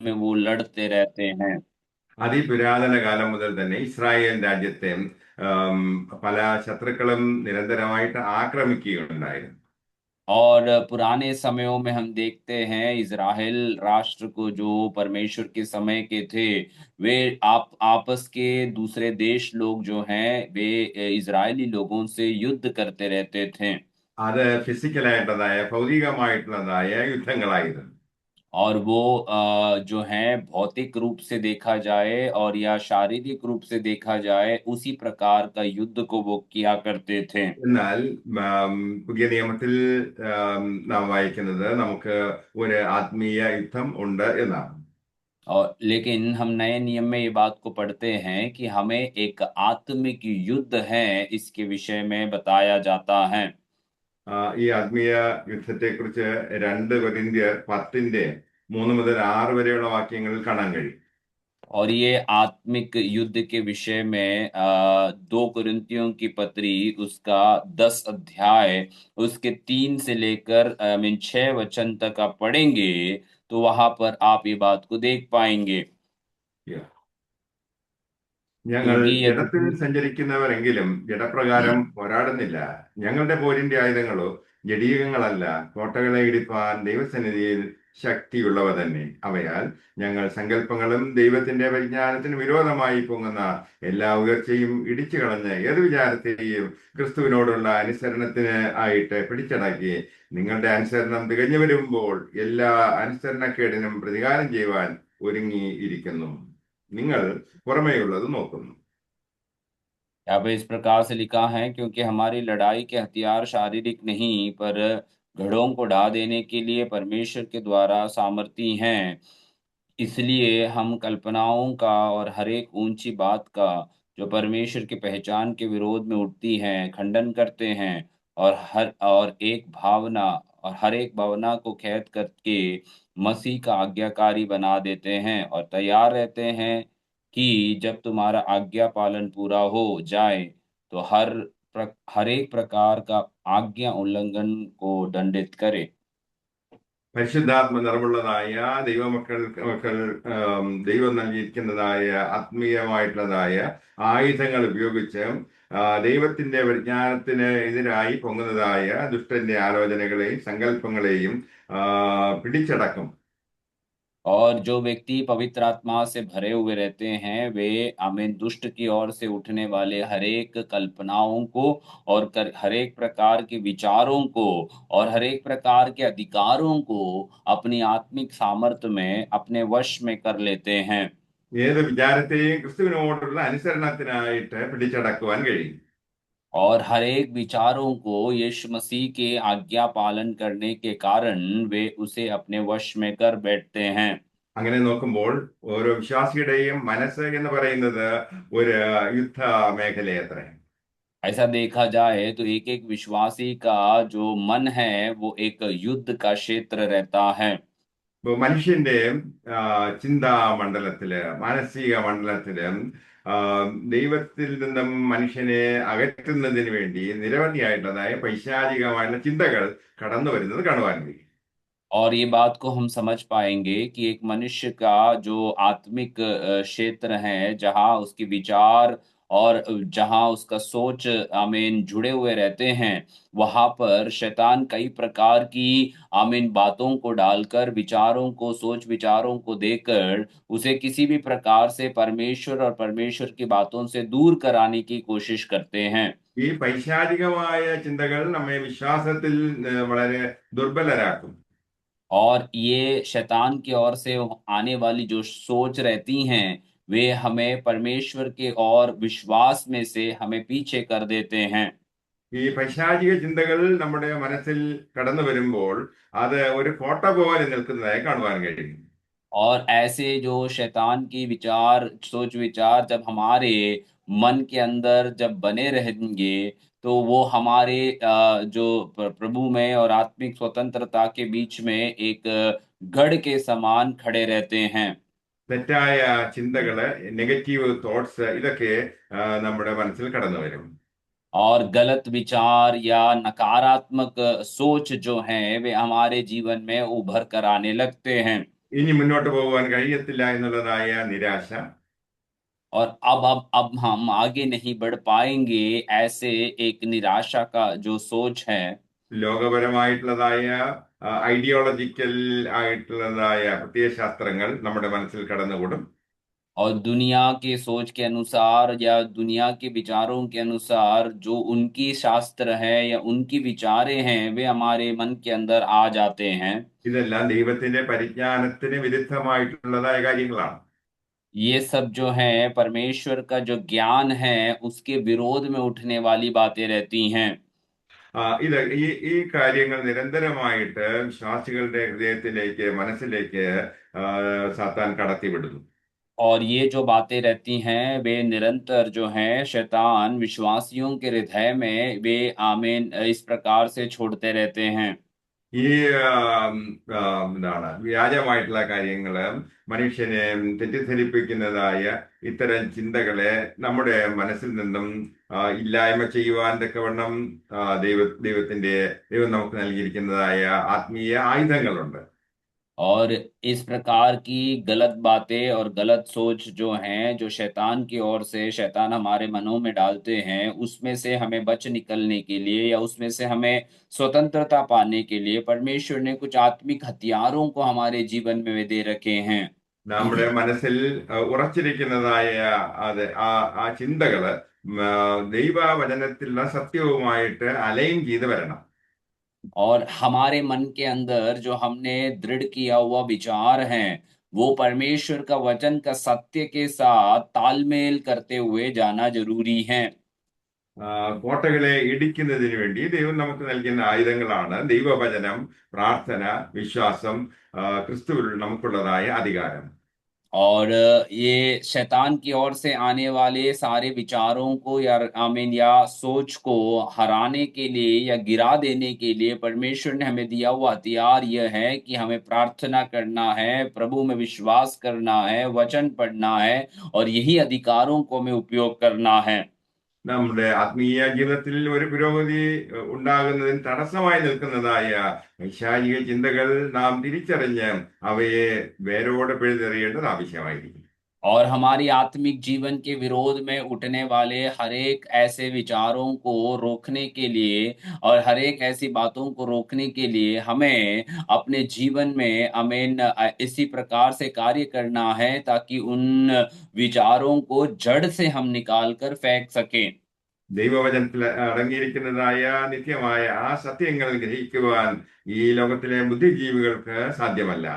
में वो लड़ते रहते हैं। അതിപുരാതന കാലം മുതൽ തന്നെ ഇസ്രായേൽ രാജ്യത്തെ ആം, പല ശത്രുക്കളും നിരന്തരമായിട്ട് ആക്രമിക്കുകയുണ്ടായിരുന്നു. और पुराने समयों में हम देखते हैं इज़राइल राष्ट्र को जो परमेश्वर के समय के थे, वे आप आपस के दूसरे देश लोग जो हैं, वे इज़राइली लोगों से युद्ध करते रहते थे। അത് ഫിസിക്കലായിട്ടുള്ളതായ ഭൗതികമായിട്ടുള്ളതായ യുദ്ധങ്ങളായിരുന്നു. और वो जो है भौतिक रूप से देखा जाए और या शारीरिक रूप से देखा जाए, उसी प्रकार का युद्ध को वो किया करते थे। എന്നാൽ പുതിയ നിയമത്തിൽ നാം വായിക്കുന്നത് നമുക്ക് ഒരു ആത്മീയ യുദ്ധം ഉണ്ട് എന്നാണ്. और लेकिन हम नए नियम में ये बात को पढ़ते हैं कि हमें एक आत्मिक युद्ध है, इसके विषय में बताया जाता है। ഈ ആത്മീയ യുദ്ധത്തെക്കുറിച്ച് 2 കൊരിന്ത്യർ 10:3 മുതൽ 6 വരെയുള്ള വാക്യങ്ങളിൽ കാണാൻ കഴിയും. और ये आत्मिक युद्ध के विषय में 2 कुरिन्थियों की पत्री उसका 10 अध्याय उसके 3 से लेकर 6 वचन तक आप पढ़ेंगे, तो वहाँ पर आप ये बात को देख पाएँगे। ഞങ്ങൾ क्योंकि ജഡത്തിൽ यदि സഞ്ചരിക്കുന്നവരെങ്കിലും ജഡപ്രകാരം പോരാടുന്നില്ല. ഞങ്ങളുടെ പോരിന്റെ ആയുധങ്ങളോ ജഡീകങ്ങളല്ല, കോട്ടകളെ ഇടിപ്പാൻ ദൈവസന്നിധിയിൽ ശക്തിയുള്ളവ തന്നെ. അവയാൽ ഞങ്ങൾ സങ്കല്പങ്ങളും ദൈവത്തിന്റെ പരിജ്ഞാനത്തിന് വിരോധമായി പൊങ്ങുന്ന എല്ലാ ഉയർച്ചയും ഇടിച്ചു കളഞ്ഞ് ഏത് വിചാരത്തെയും ക്രിസ്തുവിനോടുള്ള അനുസരണത്തിന് ആയിട്ട് പിടിച്ചടക്കി നിങ്ങളുടെ അനുസരണം തികഞ്ഞു വരുമ്പോൾ എല്ലാ അനുസരണക്കേടിനും പ്രതികാരം ചെയ്യുവാൻ ഒരുങ്ങിയിരിക്കുന്നു. നിങ്ങൾ പുറമേയുള്ളത് നോക്കുന്നു. यहाँ पे इस प्रकार से लिखा है, क्योंकि हमारी लड़ाई के हथियार शारीरिक नहीं पर घड़ों को ढा देने के लिए परमेश्वर के द्वारा सामर्थी हैं। इसलिए हम कल्पनाओं का और हर एक ऊंची बात का जो परमेश्वर की पहचान के विरोध में उठती है खंडन करते हैं, और हर एक भावना को कैद करके मसीह का आज्ञाकारी बना देते हैं, और तैयार रहते हैं कि जब तुम्हारा आज्ञा पालन पूरा हो जाए, तो हर एक प्रकार का आज्ञा उल्लंघन को दंडित करे। പരിശുദ്ധാത്മ നിറവുള്ളതായ മക്കൾ ദൈവം നൽകിയിരിക്കുന്നതായ ആത്മീയമായിട്ടുള്ളതായ ആയുധങ്ങൾ ഉപയോഗിച്ച് ദൈവത്തിന്റെ വിജ്ഞാനത്തിന് എതിരായി പൊങ്ങുന്നതായ ദുഷ്ടന്റെ ആലോചനകളെയും സങ്കല്പങ്ങളെയും പിടിച്ചടക്കും. और जो व्यक्ति पवित्र आत्मा से भरे हुए रहते हैं, वे आमीन दुष्ट की ओर से उठने वाले हर एक कल्पनाओं को और हर एक प्रकार के विचारों को और हर एक प्रकार के अधिकारों को अपनी आत्मिक सामर्थ्य में अपने वश में कर लेते हैं। ഏത് വിചാരത്തെയും ക്രിസ്തുവിനോടുള്ള അനുസരണത്തിനായിട്ട് പിടിച്ചടക്കുവാൻ കഴിയും. और हर एक विचारों को यीशु मसीह के आज्ञा पालन करने के कारण वे उसे अपने वश में कर बैठते हैं। അങ്ങനെ നോക്കുമ്പോൾ ഓരോ വിശ്വാസിയുടെയും മനസ്സ് എന്ന് പറയുന്നത് ഒരു യുദ്ധ മേഖലയത്രേ. ऐसा देखा जाए तो एक-एक विश्वासी का जो मन है, वो एक युद्ध का क्षेत्र रहता है। ഇപ്പൊ മനുഷ്യന്റെ ചിന്താ മണ്ഡലത്തില്, മാനസിക മണ്ഡലത്തില് ആ, ദൈവത്തിൽ നിന്നും മനുഷ്യനെ അകറ്റുന്നതിന് വേണ്ടി നിരവധിയായിട്ടുള്ളതായ പൈശാചികമായിട്ടുള്ള ചിന്തകൾ കടന്നു വരുന്നത് കാണുവാൻ കഴിയും. और ये बात को हम समझ पाएँगे कि एक मनुष्य का जो आत्मिक क्षेत्र है, जहाँ उसके विचार और जहाँ उसका सोच आमीन जुड़े हुए रहते हैं, वहाँ पर शैतान कई प्रकार की आमीन बातों को डालकर, विचारों को, सोच-विचारों को देकर, उसे किसी भी प्रकार से परमेश्वर और परमेश्वर की बातों से दूर कराने की कोशिश करते हैं। ഈ പൈശാചികമായ ചിന്തകൾ നമ്മെ വിശ്വാസത്തിൽ വളരെ ദുർബലരാക്കും. और ये शैतान की ओर से आने वाली जो सोच रहती हैं, वे हमें परमेश्वर के और विश्वास में से हमें पीछे कर देते हैं। ഈ പൈശാചിക चिंतകൾ നമ്മുടെ മനസ്സിൽ കടന്നു വരുമ്പോൾ അത് ഒരു കോട്ട പോലെ നിൽക്കുന്നതായി കാണുവാൻ കഴിയും. और ऐसे जो शैतान की विचार, सोच-विचार जब हमारे मन के अंदर जब बने रहेंगे, तो वो हमारे जो प्रभु में और आत्मिक स्वतंत्रता के बीच में एक गढ़ के समान खड़े रहते हैं। തെറ്റായ ചിന്തകള്, നെഗറ്റീവ് തോട്ട്സ് ഇതൊക്കെ നമ്മുടെ മനസ്സിൽ കടന്നു വരും. और गलत विचार या नकारात्मक सोच जो हैं, वे हमारे जीवन में उभर कर आने लगते हैं। ഇനി മുന്നോട്ട് പോകുവാൻ കഴിയത്തില്ല എന്നുള്ളതായ നിരാശ, और अब हम आगे नहीं बढ़ पाएंगे, ऐसे एक निराशा का जो सोच है। ലോകപരമായിട്ടുള്ളതായ ഐഡിയോളജിക്കൽ ആയിട്ടുള്ളതായ പ്രത്യയശാസ്ത്രങ്ങൾ നമ്മുടെ മനസ്സിൽ കടന്നുകൂടും. और दुनिया के सोच के अनुसार या दुनिया के विचारों के अनुसार जो उनकी शास्त्र है या उनकी विचारें हैं वे हमारे मन के अंदर आ जाते हैं। ഇതെല്ലാം ദൈവത്തിന്റെ പരിജ്ഞാനത്തിന് വിരുദ്ധമായിട്ടുള്ളതായ കാര്യങ്ങളാണ്. ये सब जो है परमेश्वर का जो ज्ञान है उसके विरोध में उठने वाली बातें रहती हैं। ഇത് ഈ കാര്യങ്ങൾ നിരന്തരമായിട്ട് വിശ്വാസികളുടെ ഹൃദയത്തിലേക്ക്, മനസ്സിലേക്ക് സാത്താൻ കടത്തിവിടുന്നു. और ये जो बातें रहती हैं वे निरंतर जो हैं शैतान विश्वासियों के हृदय में वे आमीन इस प्रकार से छोड़ते रहते हैं। ഈ എന്താണ് വ്യാജമായിട്ടുള്ള കാര്യങ്ങള്, മനുഷ്യനെ തെറ്റിദ്ധരിപ്പിക്കുന്നതായ ഇത്തരം ചിന്തകളെ നമ്മുടെ മനസ്സിൽ നിന്നും ഇല്ലായ്മ ചെയ്യുവാൻ തക്കവണ്ണം ദൈവം നമുക്ക് നൽകിയിരിക്കുന്നതായ ആത്മീയ ആയുധങ്ങളുണ്ട്. और इस प्रकार की गलत बातें और गलत सोच जो हैं जो शैतान की ओर से शैतान हमारे मनों में डालते हैं उसमें से हमें बच निकलने के लिए या उसमें से हमें स्वतंत्रता पाने के लिए परमेश्वर ने कुछ आत्मिक हथियारों को हमारे जीवन में वे दे रखे हैं। നമ്മുടെ മനസ്സിൽ ഉറച്ചിരിക്കുന്നതായ അത് ആ ചിന്തകള് ദൈവവചനത്തിലുള്ള സത്യവുമായിട്ട് അലൈൻ ചെയ്ത് വരണം. और हमारे मन के अंदर जो हमने दृढ़ किया हुआ विचार हैं वो परमेश्वर का वचन का सत्य के साथ तालमेल करते हुए जाना जरूरी है। കോട്ടകളെ ഇടിക്കുന്നതിന് വേണ്ടി ദൈവം നമുക്ക് നൽകുന്ന ആയുധങ്ങളാണ് ദൈവവചനം, പ്രാർത്ഥന, വിശ്വാസം, ക്രിസ്തുവിൽ നമുക്കുള്ളതായ അധികാരം. और ये शैतान की ओर से आने वाले सारे विचारों को या आमीन या सोच को हराने के लिए या गिरा देने के लिए परमेश्वर ने हमें दिया हुआ हथियार यह है कि हमें प्रार्थना करना है, प्रभु में विश्वास करना है, वचन पढ़ना है और यही अधिकारों को हमें उपयोग करना है। നമ്മുടെ ആത്മീയ ജീവിതത്തിൽ ഒരു പുരോഗതി ഉണ്ടാകുന്നതിന് തടസ്സമായി നിൽക്കുന്നതായ വൈശാചിക ചിന്തകൾ നാം തിരിച്ചറിഞ്ഞ് അവയെ വേരോടെ പിഴുതെറിയേണ്ടത് ആവശ്യമായിരിക്കും. और हमारी आत्मिक जीवन के विरोध में उठने वाले हर एक ऐसे विचारों को रोकने के लिए और हर एक ऐसी बातों को रोकने के लिए हमें अपने जीवन में अमीन इसी प्रकार से कार्य करना है ताकि उन विचारों को जड़ से हम निकाल कर फेंक सकें। ദൈവവചനത്തിൽ അടങ്ങിയിരിക്കുന്നതായ നിത്യമായ ആ സത്യങ്ങൾ ഗ്രഹിക്കുവാൻ ഈ ലോകത്തിലെ ബുദ്ധിജീവികൾക്ക് സാധ്യമല്ല.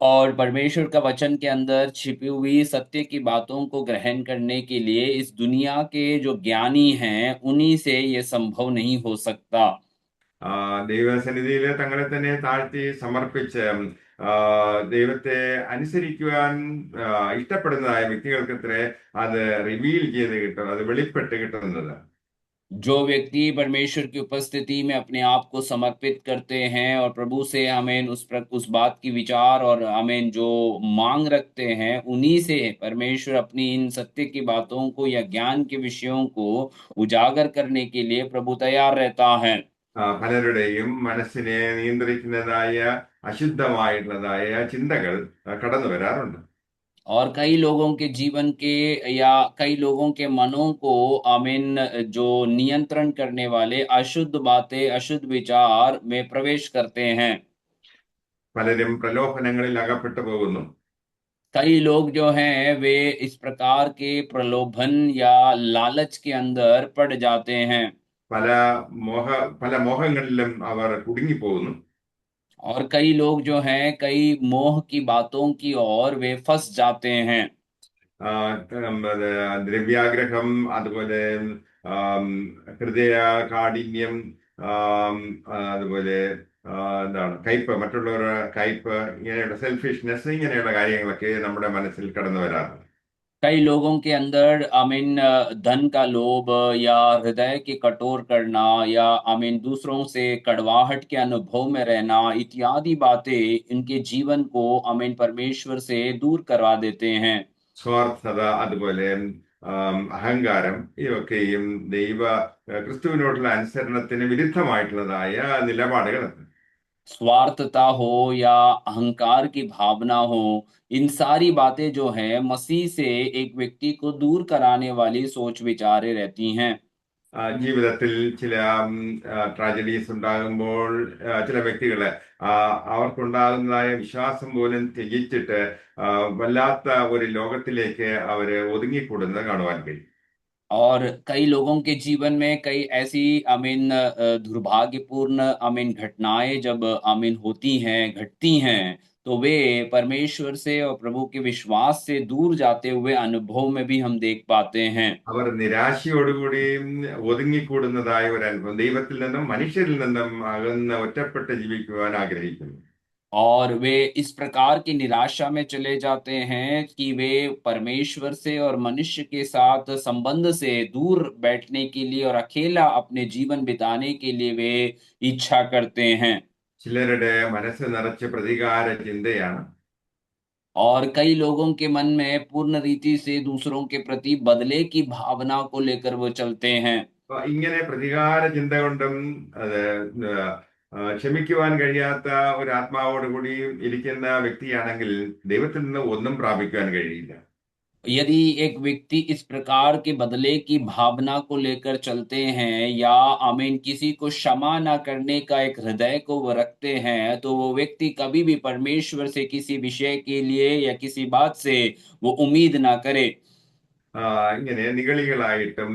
और परमेश्वर का वचन के अंदर छिपी हुई सत्य की बातों को ग्रहण करने के लिए इस दुनिया के जो ज्ञानी हैं उन्हीं से ये संभव नहीं हो सकता। ദൈവസന്നിധിയിൽ തങ്ങളെ തന്നെ താഴ്ത്തി സമർപ്പിച്ച് ദൈവത്തെ അനുസരിക്കുവാൻ ഇഷ്ടപ്പെടുന്നതായ വ്യക്തികൾക്കത്രേ അത് റിവീൽ ചെയ്ത് കിട്ടും, അത് വെളിപ്പെട്ട് കിട്ടുന്നത്. जो व्यक्ति परमेश्वर की उपस्थिति में अपने आप को समर्पित करते हैं और प्रभु से हमें उस बात की विचार और हमें जो मांग रखते हैं उन्हीं से परमेश्वर अपनी इन सत्य की बातों को या ज्ञान के विषयों को उजागर करने के लिए प्रभु तैयार रहता है। പലരുടെയും മനസ്സിനെ നിയന്ത്രിക്കുന്നതായ അശുദ്ധമായിട്ടുള്ളതായ ചിന്തകൾ കടന്നു വരാറുണ്ട്. और कई लोगों के जीवन के या कई लोगों के मनों को आमीन जो नियंत्रण करने वाले अशुद्ध बातें अशुद्ध विचार में प्रवेश करते हैं। പലരും പ്രലോഭനങ്ങളിൽ അകപ്പെട്ടു പോകുന്നു. कई लोग जो हैं वे इस प्रकार के प्रलोभन या लालच के अंदर पड़ जाते हैं പല പല മോഹങ്ങളിലും അവർ കുടുങ്ങിപ്പോകുന്നു. और कई लोग जो हैं कई मोह की बातों की ओर वे फंस जाते हैं। ദ്രവ്യാഗ്രഹം, അതുപോലെ ഹൃദയ കാഠിന്യം, അതുപോലെ എന്താണ് കയ്പ്, മറ്റുള്ളവരുടെ കയ്പ്, ഇങ്ങനെയുള്ള സെൽഫിഷ്നെസ്, ഇങ്ങനെയുള്ള കാര്യങ്ങളൊക്കെ നമ്മുടെ മനസ്സിൽ കടന്നു വരാറുണ്ട്. कई लोगों के अंदर आमीन धन का लोभ या हृदय के कठोर करना या आमीन दूसरों से कड़वाहट के अनुभव में रहना इत्यादि बातें इनके जीवन को आमीन परमेश्वर से दूर करवा देते हैं। സ്വാർത്ഥത, അതുപോലെ അഹങ്കാരം, ഇവയൊക്കെയും ക്രിസ്തുവിനോടുള്ള അനുസരണത്തിന് വിരുദ്ധമായിട്ടുള്ളതായ നിലപാടുകളാണ്. स्वार्थता हो या अहंकार की भावना हो, इन सारी बातें जो हैं मसीह से एक व्यक्ति को दूर कराने वाली सोच विचारें रहती हैं। ജീവിതത്തിൽ ചില ട്രാജഡീസ് ഉണ്ടാകുമ്പോൾ ചില വ്യക്തികള് ആ, അവർക്കുണ്ടാകുന്നതായ വിശ്വാസം പോലും ത്യജിച്ചിട്ട് വല്ലാത്ത ഒരു ലോകത്തിലേക്ക് അവര് ഒതുങ്ങിക്കൂടുന്നത് കാണുവാൻ കഴിയും. और कई लोगों के जीवन में कई ऐसी दुर्भाग्यपूर्ण घटनाएं जब होती हैं, घटती हैं, तो वे परमेश्वर से और प्रभु के विश्वास से दूर जाते हुए अनुभव में भी हम देख पाते हैं। അവർ നിരാശയോടുകൂടിയും ഒതുങ്ങിക്കൂടുന്നതായ ഒരു അനുഭവം, ദൈവത്തിൽ നിന്നും മനുഷ്യരിൽ നിന്നും അകന്ന് ഒറ്റപ്പെട്ട് ജീവിക്കുവാൻ ആഗ്രഹിക്കുന്നു. और वे इस प्रकार की निराशा में चले जाते हैं कि वे परमेश्वर से और मनुष्य के साथ संबंध से दूर बैठने के लिए और अकेला अपने जीवन बिताने के लिए वे इच्छा करते हैं। ചിലരുടെ മനസ്സ് നിറച്ച് പ്രതികാര ചിന്തയാണ്. और कई लोगों के मन में पूर्ण रीति से दूसरों के प्रति बदले की भावना को लेकर वो चलते हैं। അപ്പൊ ഇങ്ങനെ പ്രതികാര ചിന്ത കൊണ്ടും അത് ക്ഷമിക്കുവാൻ കഴിയാത്ത ഒരു ആത്മാവോടുകൂടി ഇരിക്കുന്ന വ്യക്തിയാണെങ്കിൽ ദൈവത്തിൽ നിന്ന് ഒന്നും പ്രാപിക്കുവാൻ കഴിയില്ല. यदि एक व्यक्ति इस प्रकार के बदले की भावना को लेकर चलते हैं या किसी को क्षमा ना करने का एक हृदय को वो रखते हैं, तो वो व्यक्ति कभी भी परमेश्वर से किसी विषय के लिए या किसी बात से वो उम्मीद ना करे। ഇങ്ങനെ നിഗളികളായിട്ടും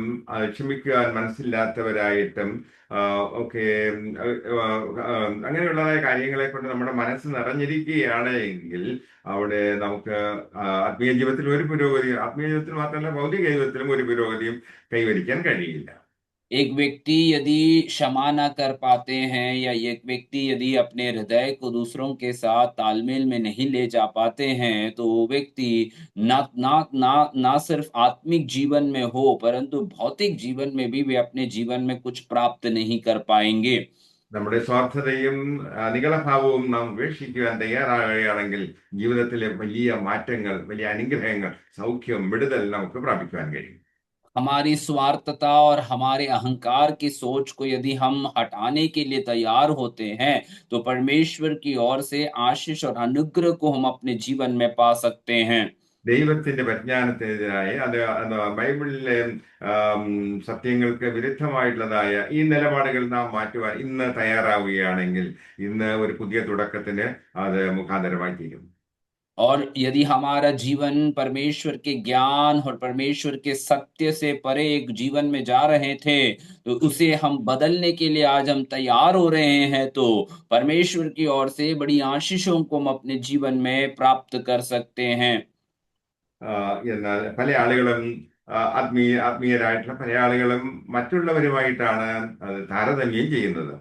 ക്ഷമിക്കുവാൻ മനസ്സില്ലാത്തവരായിട്ടും ഒക്കെ അങ്ങനെയുള്ളതായ കാര്യങ്ങളെ കൊണ്ട് നമ്മുടെ മനസ്സ് നിറഞ്ഞിരിക്കുകയാണ് എങ്കിൽ അവിടെ നമുക്ക് ആത്മീയ ജീവിതത്തിൽ ഒരു പുരോഗതിയും, ആത്മീയ ജീവിതത്തിൽ മാത്രമല്ല ഭൗതിക ജീവിതത്തിലും ഒരു പുരോഗതിയും കൈവരിക്കാൻ കഴിയില്ല. एक व्यक्ति यदि क्षमा ना कर पाते हैं या एक व्यक्ति यदि अपने हृदय को दूसरों के साथ तालमेल में नहीं ले जा पाते हैं, तो वो व्यक्ति ना ना ना ना सिर्फ आत्मिक जीवन में हो परंतु भौतिक जीवन में भी वे अपने जीवन में कुछ प्राप्त नहीं कर पाएंगे। നമ്മുടെ സ്വാർത്ഥതയും നികളഭാവവും നാം ഉപേക്ഷിക്കുവാൻ തയ്യാറാകുകയാണെങ്കിൽ ജീവിതത്തിലെ വലിയ മാറ്റങ്ങൾ, വലിയ അനുഗ്രഹങ്ങൾ, സൗഖ്യം, വിടുതൽ നമുക്ക് പ്രാപിക്കുവാൻ കഴിയും. हमारी स्वार्थता और हमारे अहंकार की सोच को यदि हम हटाने के लिए तैयार होते हैं, तो परमेश्वर की ओर से आशीष और अनुग्रह को हम अपने जीवन में पा सकते हैं। ദൈവത്തിന്റെ പരിജ്ഞാനത്തിനെതിരായ അത് ബൈബിളിലെ സത്യങ്ങൾക്ക് വിരുദ്ധമായിട്ടുള്ളതായ ഈ നിലപാടുകൾ നാം മാറ്റുവാൻ ഇന്ന് തയ്യാറാവുകയാണെങ്കിൽ ഇന്ന് ഒരു പുതിയ തുടക്കത്തിന് അത് മുഖാന്തരമായി തീരും. और यदि हमारा जीवन परमेश्वर के ज्ञान और परमेश्वर के सत्य से परे एक जीवन में जा रहे थे, तो उसे हम बदलने के लिए आज हम तैयार हो रहे हैं, तो परमेश्वर की ओर से बड़ी आशीषों को हम अपने जीवन में प्राप्त कर सकते हैं। എന്നാൽ പല ആളുകളും ആത്മീയരായിട്ടുള്ള പല ആളുകളും മറ്റുള്ളവരുമായിട്ടാണ് അത് താരതമ്യം ചെയ്യുന്നത്.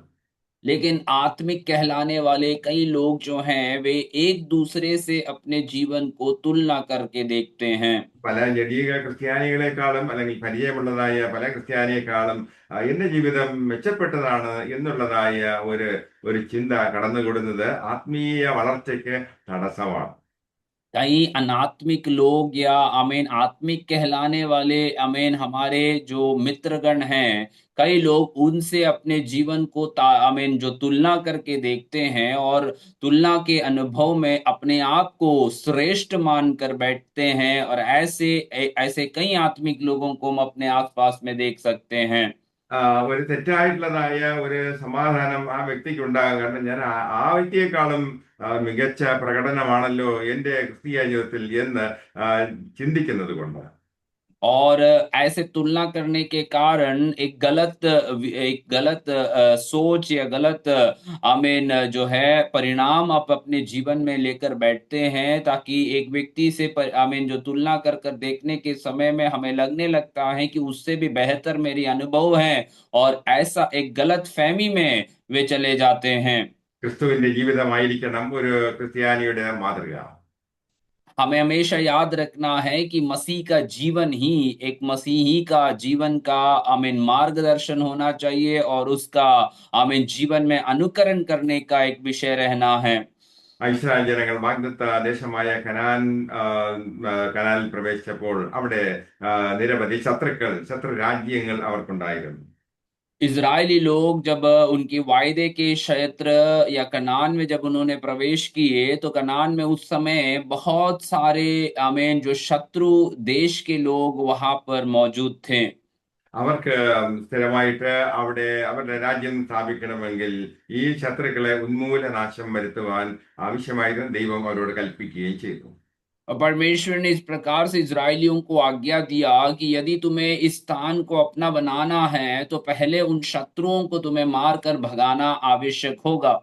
लेकिन आत्मिक कहलाने वाले कई लोग जो हैं, वे एक दूसरे से अपने जीवन को तुलना करके देखते हैं। പല ജഡീക ക്രിസ്ത്യാനികളെക്കാളും അല്ലെങ്കിൽ പരിചയമുള്ളതായ പല ക്രിസ്ത്യാനിയെക്കാളും എന്റെ ജീവിതം മെച്ചപ്പെട്ടതാണ് എന്നുള്ളതായ ഒരു ഒരു ചിന്ത കടന്നുകൂടുന്നത് ആത്മീയ വളർച്ചയ്ക്ക് തടസ്സമാണ്. कई अनात्मिक लोग या आत्मिक कहलाने वाले हमारे जो मित्रगण हैं, कई लोग उनसे अपने जीवन को जो तुलना करके देखते हैं और तुलना के अनुभव में अपने आप को श्रेष्ठ मानकर बैठते हैं, और ऐसे कई आत्मिक लोगों को हम अपने आसपास में देख सकते हैं। ഒരു തെറ്റായിട്ടുള്ളതായ ഒരു സമാധാനം ആ വ്യക്തിക്ക് ഉണ്ടാകും. കാരണം ഞാൻ ആ വ്യക്തിയെക്കാളും മികച്ച പ്രകടനമാണല്ലോ എന്റെ ക്രിസ്തീയ ജീവിതത്തിൽ എന്ന് ചിന്തിക്കുന്നത് കൊണ്ട്. और ऐसे तुलना करने के कारण एक गलत सोच या गलत जो है परिणाम आप अपने जीवन में लेकर बैठते हैं, ताकि एक व्यक्ति से जो तुलना कर कर देखने के समय में हमें लगने लगता है कि उससे भी बेहतर मेरी अनुभव है, और ऐसा एक गलत फहमी में वे चले जाते हैं। ക്രിസ്തുവിന്റെ ജീവിതമായിരിക്കണം ഒരു ക്രിസ്ത്യാനിയുടെ മാതൃക. हमें हमेशा याद रखना है कि मसीह का जीवन ही एक मसीही का जीवन का मार्गदर्शन होना चाहिए, और उसका जीवन में अनुकरण करने का एक विषय रहना है। ഇസ്രായേൽ ജനങ്ങൾ വാഗ്ദത്ത ദേശമായ കനാനിൽ പ്രവേശിച്ചപ്പോൾ അവിടെ നിരവധി ശത്രു രാജ്യങ്ങൾ അവർക്കുണ്ടായിരുന്നു. इजरायली लोग जब उनकी वायदे के क्षेत्र या कनान में जब उन्होंने प्रवेश किए, तो कनान में उस समय बहुत सारे आमीन जो शत्रु देश के लोग वहां पर मौजूद थे। അവർക്ക് സ്ഥിരമായിട്ട് അവിടെ അവരുടെ രാജ്യം സ്ഥാപിക്കണമെങ്കിൽ ഈ ശത്രുക്കളെ ഉന്മൂലനാശം വരുത്തുവാൻ ആവശ്യമായിരുന്നു ദൈവം അവരോട് കൽപ്പിക്കുകയും ചെയ്തു. और परमेश्वर ने इस प्रकार से इजरायलियों को आज्ञा दिया कि यदि तुम्हें इस स्थान को अपना बनाना है, तो पहले उन शत्रुओं को तुम्हें मार कर भगाना आवश्यक होगा।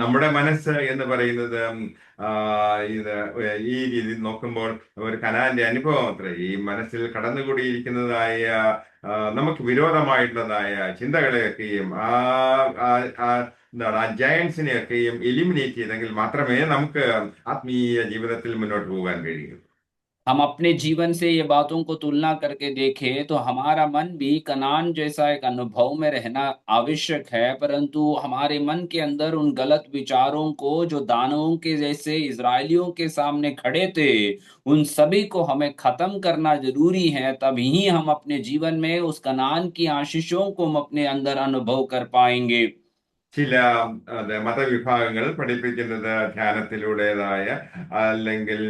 നമ്മുടെ മനസ്സ് എന്ന് പറയുന്നത് ആ, ഇത് ഈ രീതിയിൽ നോക്കുമ്പോൾ ഒരു കനാന്റെ അനുഭവം അത്ര ഈ മനസ്സിൽ കടന്നുകൂടിയിരിക്കുന്നതായ നമുക്ക് വിരോധമായിട്ടുള്ളതായ ചിന്തകളെയൊക്കെയും ആ എന്താണ് ആ ജയൻസിനെയൊക്കെയും എലിമിനേറ്റ് ചെയ്തെങ്കിൽ മാത്രമേ നമുക്ക് ആത്മീയ ജീവിതത്തിൽ മുന്നോട്ട് പോകാൻ കഴിയൂ. हम अपने जीवन से ये बातों को तुलना करके देखें, तो हमारा मन भी कनान जैसा एक अनुभव में रहना आवश्यक है, परंतु हमारे मन के अंदर उन गलत विचारों को जो दानवों के जैसे इजरायलियों के सामने खड़े थे, उन सभी को हमें खत्म करना जरूरी है। तभी हम अपने जीवन में उस कनान की आशीषों को हम अपने अंदर अनुभव कर पाएंगे। ചില മതവിഭാഗങ്ങൾ പഠിപ്പിക്കുന്നത് ധ്യാനത്തിലൂടേതായ അല്ലെങ്കിൽ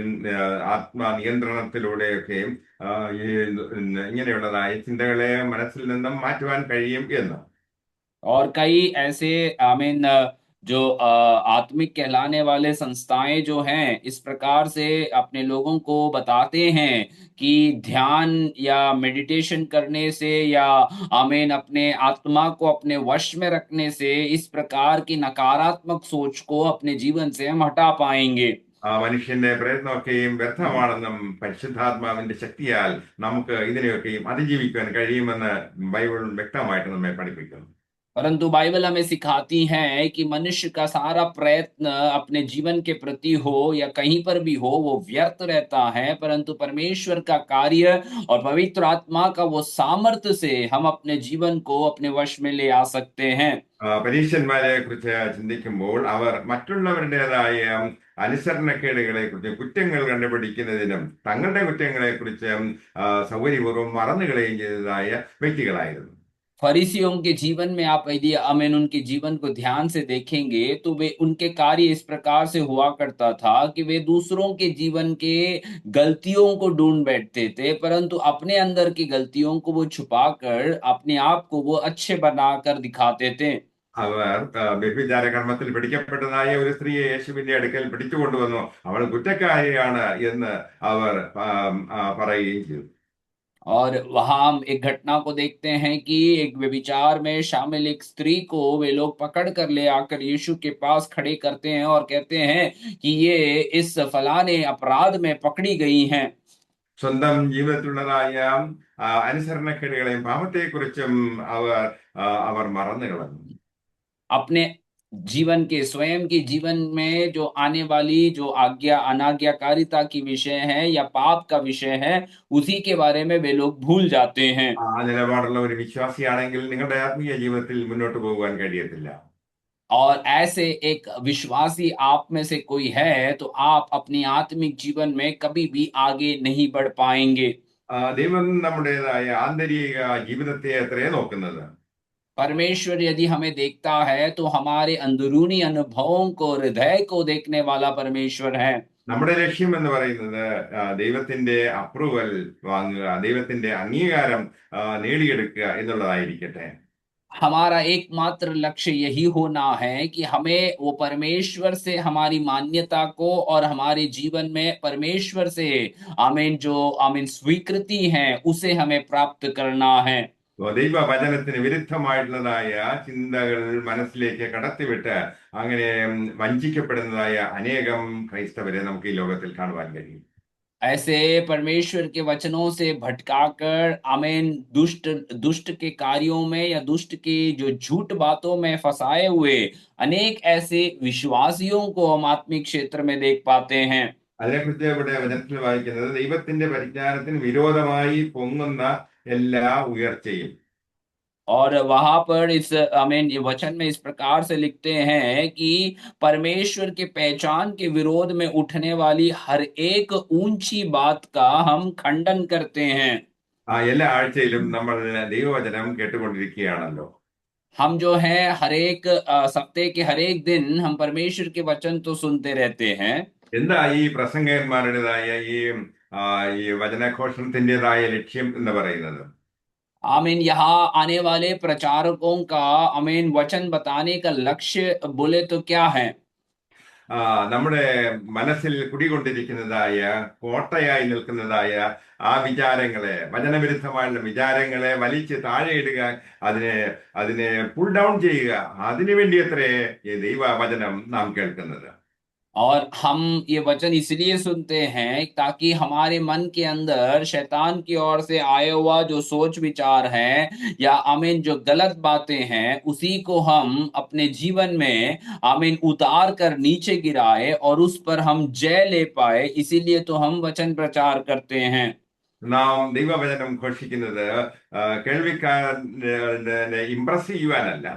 ആത്മനിയന്ത്രണത്തിലൂടെയൊക്കെയും ഈ ഇങ്ങനെയുള്ളതായ ചിന്തകളെ മനസ്സിൽ നിന്നും മാറ്റുവാൻ കഴിയും എന്ന്. और कई ऐसे आई मीन जो आत्मिक कहलाने वाले संस्थाएं जो हैं, इस प्रकार से अपने लोगों को बताते हैं कि ध्यान या मेडिटेशन करने से या आमीन अपने आत्मा को अपने वश में रखने से इस प्रकार की नकारात्मक सोच को अपने जीवन से हम हटा पाएंगे। മനുഷ്യന്റെ പ്രയത്നമൊക്കെയും വ്യർത്ഥമാണെന്നും പരിശുദ്ധാത്മാവിന്റെ ശക്തിയാൽ നമുക്ക് ഇതിനെയൊക്കെയും അതിജീവിക്കാൻ കഴിയുമെന്ന് ബൈബിൾ വ്യക്തമായിട്ട് നമ്മെ പഠിപ്പിക്കുന്നു. परंतु बाइबल हमें सिखाती है कि मनुष्य का सारा प्रयत्न अपने जीवन के प्रति हो या कहीं पर भी हो, वो व्यर्थ रहता है, परंतु परमेश्वर का कार्य और पवित्र आत्मा का वो सामर्थ्य से हम अपने जीवन को अपने वश में ले आ सकते हैं। പരീക്ഷന്മാരെ കുറിച്ച് ചിന്തിക്കുമ്പോൾ അവർ മറ്റുള്ളവരുടേതായ അനുസരണക്കേടുകളെ കുറിച്ച് കുറ്റങ്ങൾ കണ്ടുപിടിക്കുന്നതിനും തങ്ങളുടെ കുറ്റങ്ങളെ കുറിച്ച് സൗകര്യപൂർവ്വം മറന്നുകളയുകയും ചെയ്തതായ വ്യക്തികളായിരുന്നു. फरीसियों के जीवन में आप यदि अमीन उनके जीवन को ध्यान से देखेंगे, तो वे उनके कार्य इस प्रकार से हुआ करता था कि वे दूसरों के जीवन के गलतियों को ढूंढ बैठते थे, परंतु अपने अंदर की गलतियों को वो छुपाकर अपने आप को वो अच्छे बनाकर दिखाते थे। അവർ വ്യഭിചാര കർമ്മത്തിൽ പിടിക്കപ്പെട്ടതായ ഒരു സ്ത്രീയെ യേശുവിന്റെ അടുക്കൽ പിടിച്ചുകൊണ്ടുവന്നു. അവൾ കുറ്റക്കാരിയാണ് എന്ന് അവർ പറയുകയും ചെയ്തു. और वहां हम एक घटना को देखते हैं कि एक व्यभिचार में शामिल एक स्त्री को वे लोग पकड़ कर ले आकर यीशु के पास खड़े करते हैं और कहते हैं कि ये इस फलाने अपराध में पकड़ी गई हैं। സ്വന്തം ജീവിതത്തിലുള്ളതായ അനുസരണക്കേടുകളെയും പാപത്തെക്കുറിച്ചും അവർ അവർ മറന്നു കളഞ്ഞു. अपने जीवन के स्वयं के जीवन में जो आने वाली जो आज्ञा अनाज्ञाकारिता की विषय है या पाप का विषय है, उसी के बारे में वे लोग भूल जाते हैं। ആ നിലപാടുള്ള ഒരു വിശ്വാസിയാണെങ്കിൽ നിങ്ങളുടെ ആത്മീയ ജീവിതത്തിൽ മുന്നോട്ട് പോകുവാൻ കഴിയത്തില്ല. और ऐसे एक विश्वासी आप में से कोई है, तो आप अपनी आत्मिक जीवन में कभी भी आगे नहीं बढ़ पाएंगे। ദൈവം നമ്മുടേതായ ആന്തരിക ജീവിതത്തെ എത്രയേ നോക്കുന്നത്. परमेश्वर यदि हमें देखता है, तो हमारे अंदरूनी अनुभवों को, हृदय को देखने वाला परमेश्वर है। നമ്മുടെ ലക്ഷ്യം എന്ന് പറയുന്നത് ദൈവത്തിന്റെ അപ്രൂവൽ വാങ്ങുക, ദൈവത്തിന്റെ അംഗീകാരം നേടിയെടുക്കുക എന്നുള്ളതായിരിക്കട്ടെ. हमारा एकमात्र लक्ष्य यही होना है कि हमें वो परमेश्वर से हमारी मान्यता को और हमारे जीवन में परमेश्वर से आमीन जो आमीन स्वीकृति है, उसे हमें प्राप्त करना है। ദൈവ വചനത്തിന് വിരുദ്ധമായിട്ടുള്ളതായ ചിന്തകൾ മനസ്സിലേക്ക് കടത്തിവിട്ട് അങ്ങനെ വഞ്ചിക്കപ്പെടുന്നതായ അനേകം ക്രൈസ്തവരെ നമുക്ക് ഈ ലോകത്തിൽ കാണുവാൻ കഴിയും. ऐसे परमेश्वर के वचनों से भटकाकर आमीन दुष्ट दुष्ट के कार्यों में या दुष्ट की जो झूठ बातों में फंसाए हुए अनेक ऐसे विश्वासियों को हम आत्मिक क्षेत्र में देख पाते हैं। അതിനെക്കുറിച്ച് ഇവിടെ വചനത്തിൽ വായിക്കുന്നത് ദൈവത്തിന്റെ പരിജ്ഞാനത്തിന് വിരോധമായി പൊങ്ങുന്ന എല്ലാ ഉയർച്ചയും. और वहां पर इस आमीन ये वचन में इस प्रकार से लिखते हैं कि परमेश्वर के पहचान के विरोध में उठने वाली हर एक ऊंची बात का हम खंडन करते हैं। എല്ലാ ആഴ്ചയിലും നമ്മൾ ദൈവവചനം കേട്ടുകൊണ്ടിരിക്കുകയാണല്ലോ. हम जो है हर एक सप्ते के हर एक दिन हम परमेश्वर के वचन तो सुनते रहते हैं। എന്താ ഈ പ്രസംഗകന്മാരുടേതായ ആ, ഈ വചനഘോഷണത്തിൻ്റെതായ ലക്ഷ്യം എന്ന് പറയുന്നത്? आमीन। यहाँ आने वाले प्रचारकों का आमीन वचन बताने का लक्ष्य बोले तो क्या है? ആ, നമ്മുടെ മനസ്സിൽ കുടികൊണ്ടിരിക്കുന്നതായ കോട്ടയായി നിൽക്കുന്നതായ ആ വിചാരങ്ങളെ, വചനവിരുദ്ധമായുള്ള വിചാരങ്ങളെ വലിച്ച് താഴെയിടുക, അതിനെ അതിനെ പുൾ ഡൗൺ ചെയ്യുക. അതിനു വേണ്ടി അത്രേ ഈ ദൈവവചനം നാം കേൾക്കുന്നത്. और हम ये वचन इसलिए सुनते हैं ताकि हमारे मन के अंदर शैतान की ओर से आया हुआ जो सोच विचार है या आमीन जो गलत बातें हैं उसी को हम अपने जीवन में आमीन उतार कर नीचे गिराए और उस पर हम जय ले पाए, इसीलिए तो हम वचन प्रचार करते हैं। നാം ദൈവവചനം ഘോഷിക്കുന്നത് കേൾവിക്കാരനെ ഇംപ്രസ് ചെയ്യുവാനല്ല.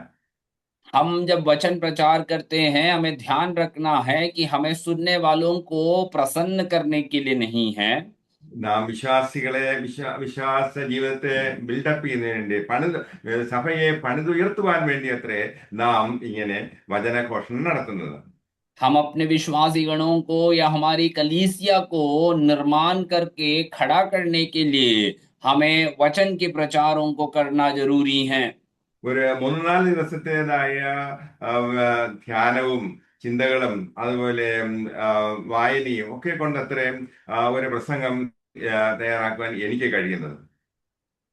हम जब वचन प्रचार करते हैं हमें ध्यान रखना है कि हमें सुनने वालों को प्रसन्न करने के लिए नहीं है। നാം വിശ്വാസികളെ വിശ്വാസ ജീവിതത്തെ ബിൽഡപ്പ് ചെയ്യുന്നതിന് വേണ്ടി സഭയെ പണിതുയർത്തുവാൻ വേണ്ടി അത്രേ നാം ഇങ്ങനെ വചനഘോഷണം നടത്തുന്നത്. हम अपने विश्वासी गणों को या हमारी कलीसिया को निर्माण करके खड़ा करने के लिए हमें वचन के प्रचारों को करना जरूरी है। ഒരു 3-4 ദിവസത്തേതായ ആ, ധ്യാനവും ചിന്തകളും അതുപോലെ വായനയും ഒക്കെ കൊണ്ട് അത്രയും ഒരു പ്രസംഗം തയ്യാറാക്കുവാൻ എനിക്ക് കഴിയുന്നത്.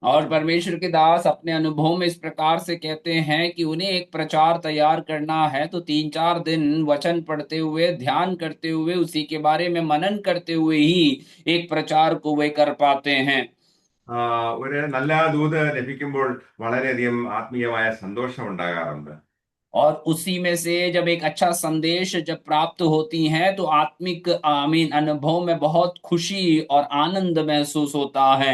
और परमेश्वर के दास अपने अनुभव में इस प्रकार से कहते हैं कि उन्हें एक प्रचार तैयार करना है तो 3-4 दिन वचन पढ़ते हुए ध्यान करते हुए उसी के बारे में मनन करते हुए ही एक प्रचार को वे कर पाते हैं। ഒരു നല്ല ദൂത് ലഭിക്കുമ്പോൾ വളരെയധികം ആത്മീയമായ സന്തോഷം ഉണ്ടാകാറുണ്ട്. और उसी में से जब एक अच्छा संदेश जब प्राप्त होती है तो आत्मिक आमीन अनुभव में बहुत खुशी और आनंद महसूस होता है।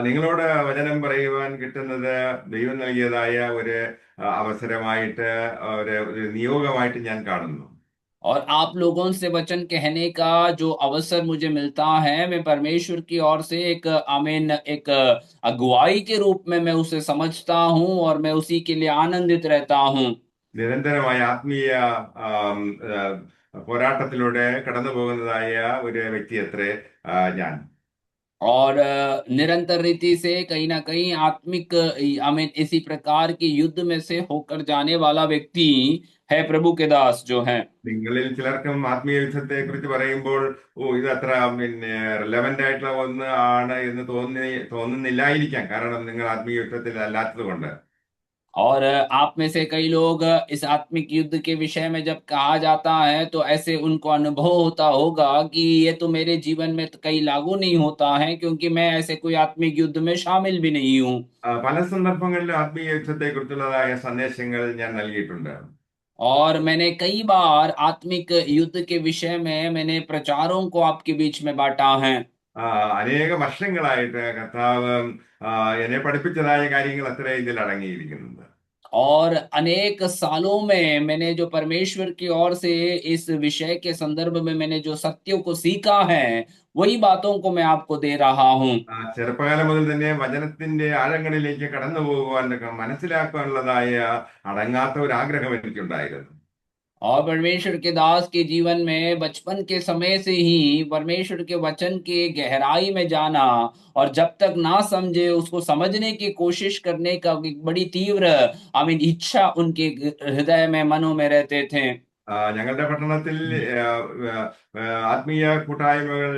നിങ്ങളോട് വചനം പറയുവാൻ കിട്ടുന്നത് ദൈവം നൽകിയതായ ഒരു അവസരമായിട്ട്, ഒരു നിയോഗമായിട്ട് ഞാൻ കാണുന്നു. और आप लोगों से वचन कहने का जो अवसर मुझे मिलता है मैं परमेश्वर की ओर से एक आमीन एक अगुवाई के रूप में मैं उसे समझता हूं और मैं उसी के लिए आनंदित रहता हूं। നിരന്തരമായ ആത്മീയ ആം, ആ, പോരാട്ടത്തിലൂടെ കടന്നു പോകുന്നതായ ഒരു വ്യക്തി അത്രേ ഞാൻ. और निरंतर रीति से कहीं ना कहीं आत्मिक आमीन इसी प्रकार के युद्ध में से होकर जाने वाला व्यक्ति है प्रभु के दास जो है। നിങ്ങളിൽ ചിലർക്കും ആത്മീയ യുദ്ധത്തെ കുറിച്ച് പറയുമ്പോൾ ഇത് അത്ര റിലവന്റ് ആയിട്ടുള്ള ഒന്ന് ആണ് എന്ന് തോന്നുന്നില്ലായിരിക്കാം, കാരണം നിങ്ങൾ ആത്മീയ യുദ്ധത്തിൽ അല്ലാത്തത് കൊണ്ട്. और आप में से कई लोग इस आत्मिक युद्ध के विषय में जब कहा जाता है तो ऐसे उनको अनुभव होता होगा कि ये तो मेरे जीवन में तो कहीं लागू नहीं होता है क्योंकि मैं ऐसे कोई आत्मिक युद्ध में शामिल भी नहीं हूँ। പല സന്ദർഭങ്ങളിലും ആത്മീയ യുദ്ധത്തെ കുറിച്ചുള്ളതായ സന്ദേശങ്ങൾ ഞാൻ നൽകിയിട്ടുണ്ട്. और मैंने कई बार आत्मिक युद्ध के विषय में मैंने प्रचारों को आपके बीच में बांटा है। അനേക വർഷങ്ങളായിട്ട് കർത്താവ് എന്നെ പഠിപ്പിച്ചതായ കാര്യങ്ങൾ അത്ര ഇതിൽ അടങ്ങിയിരിക്കുന്നുണ്ട്. और अनेक सालों में मैंने जो परमेश्वर की ओर से इस विषय के संदर्भ में मैंने जो सत्यों को सीखा है वही बातों को मैं आपको दे रहा हूं। ചെറുപ്പകാലം മുതൽ തന്നെ വചനത്തിന്റെ ആഴങ്ങളിലേക്ക് കടന്നു പോകുവാൻ, മനസ്സിലാക്കാനുള്ളതായ അടങ്ങാത്ത ഒരു ആഗ്രഹം എനിക്കുണ്ടായിരുന്നു. और परमेश्वर के दास के जीवन में बचपन के समय से ही परमेश्वर के वचन के गहराई में जाना और जब तक ना समझे उसको समझने की कोशिश करने का एक बड़ी तीव्र आमीन इच्छा उनके हृदय में मनों में रहते थे। ഞങ്ങളുടെ പട്ടണത്തിൽ ആ, ആ, ആത്മീയ കൂട്ടായ്മകൾ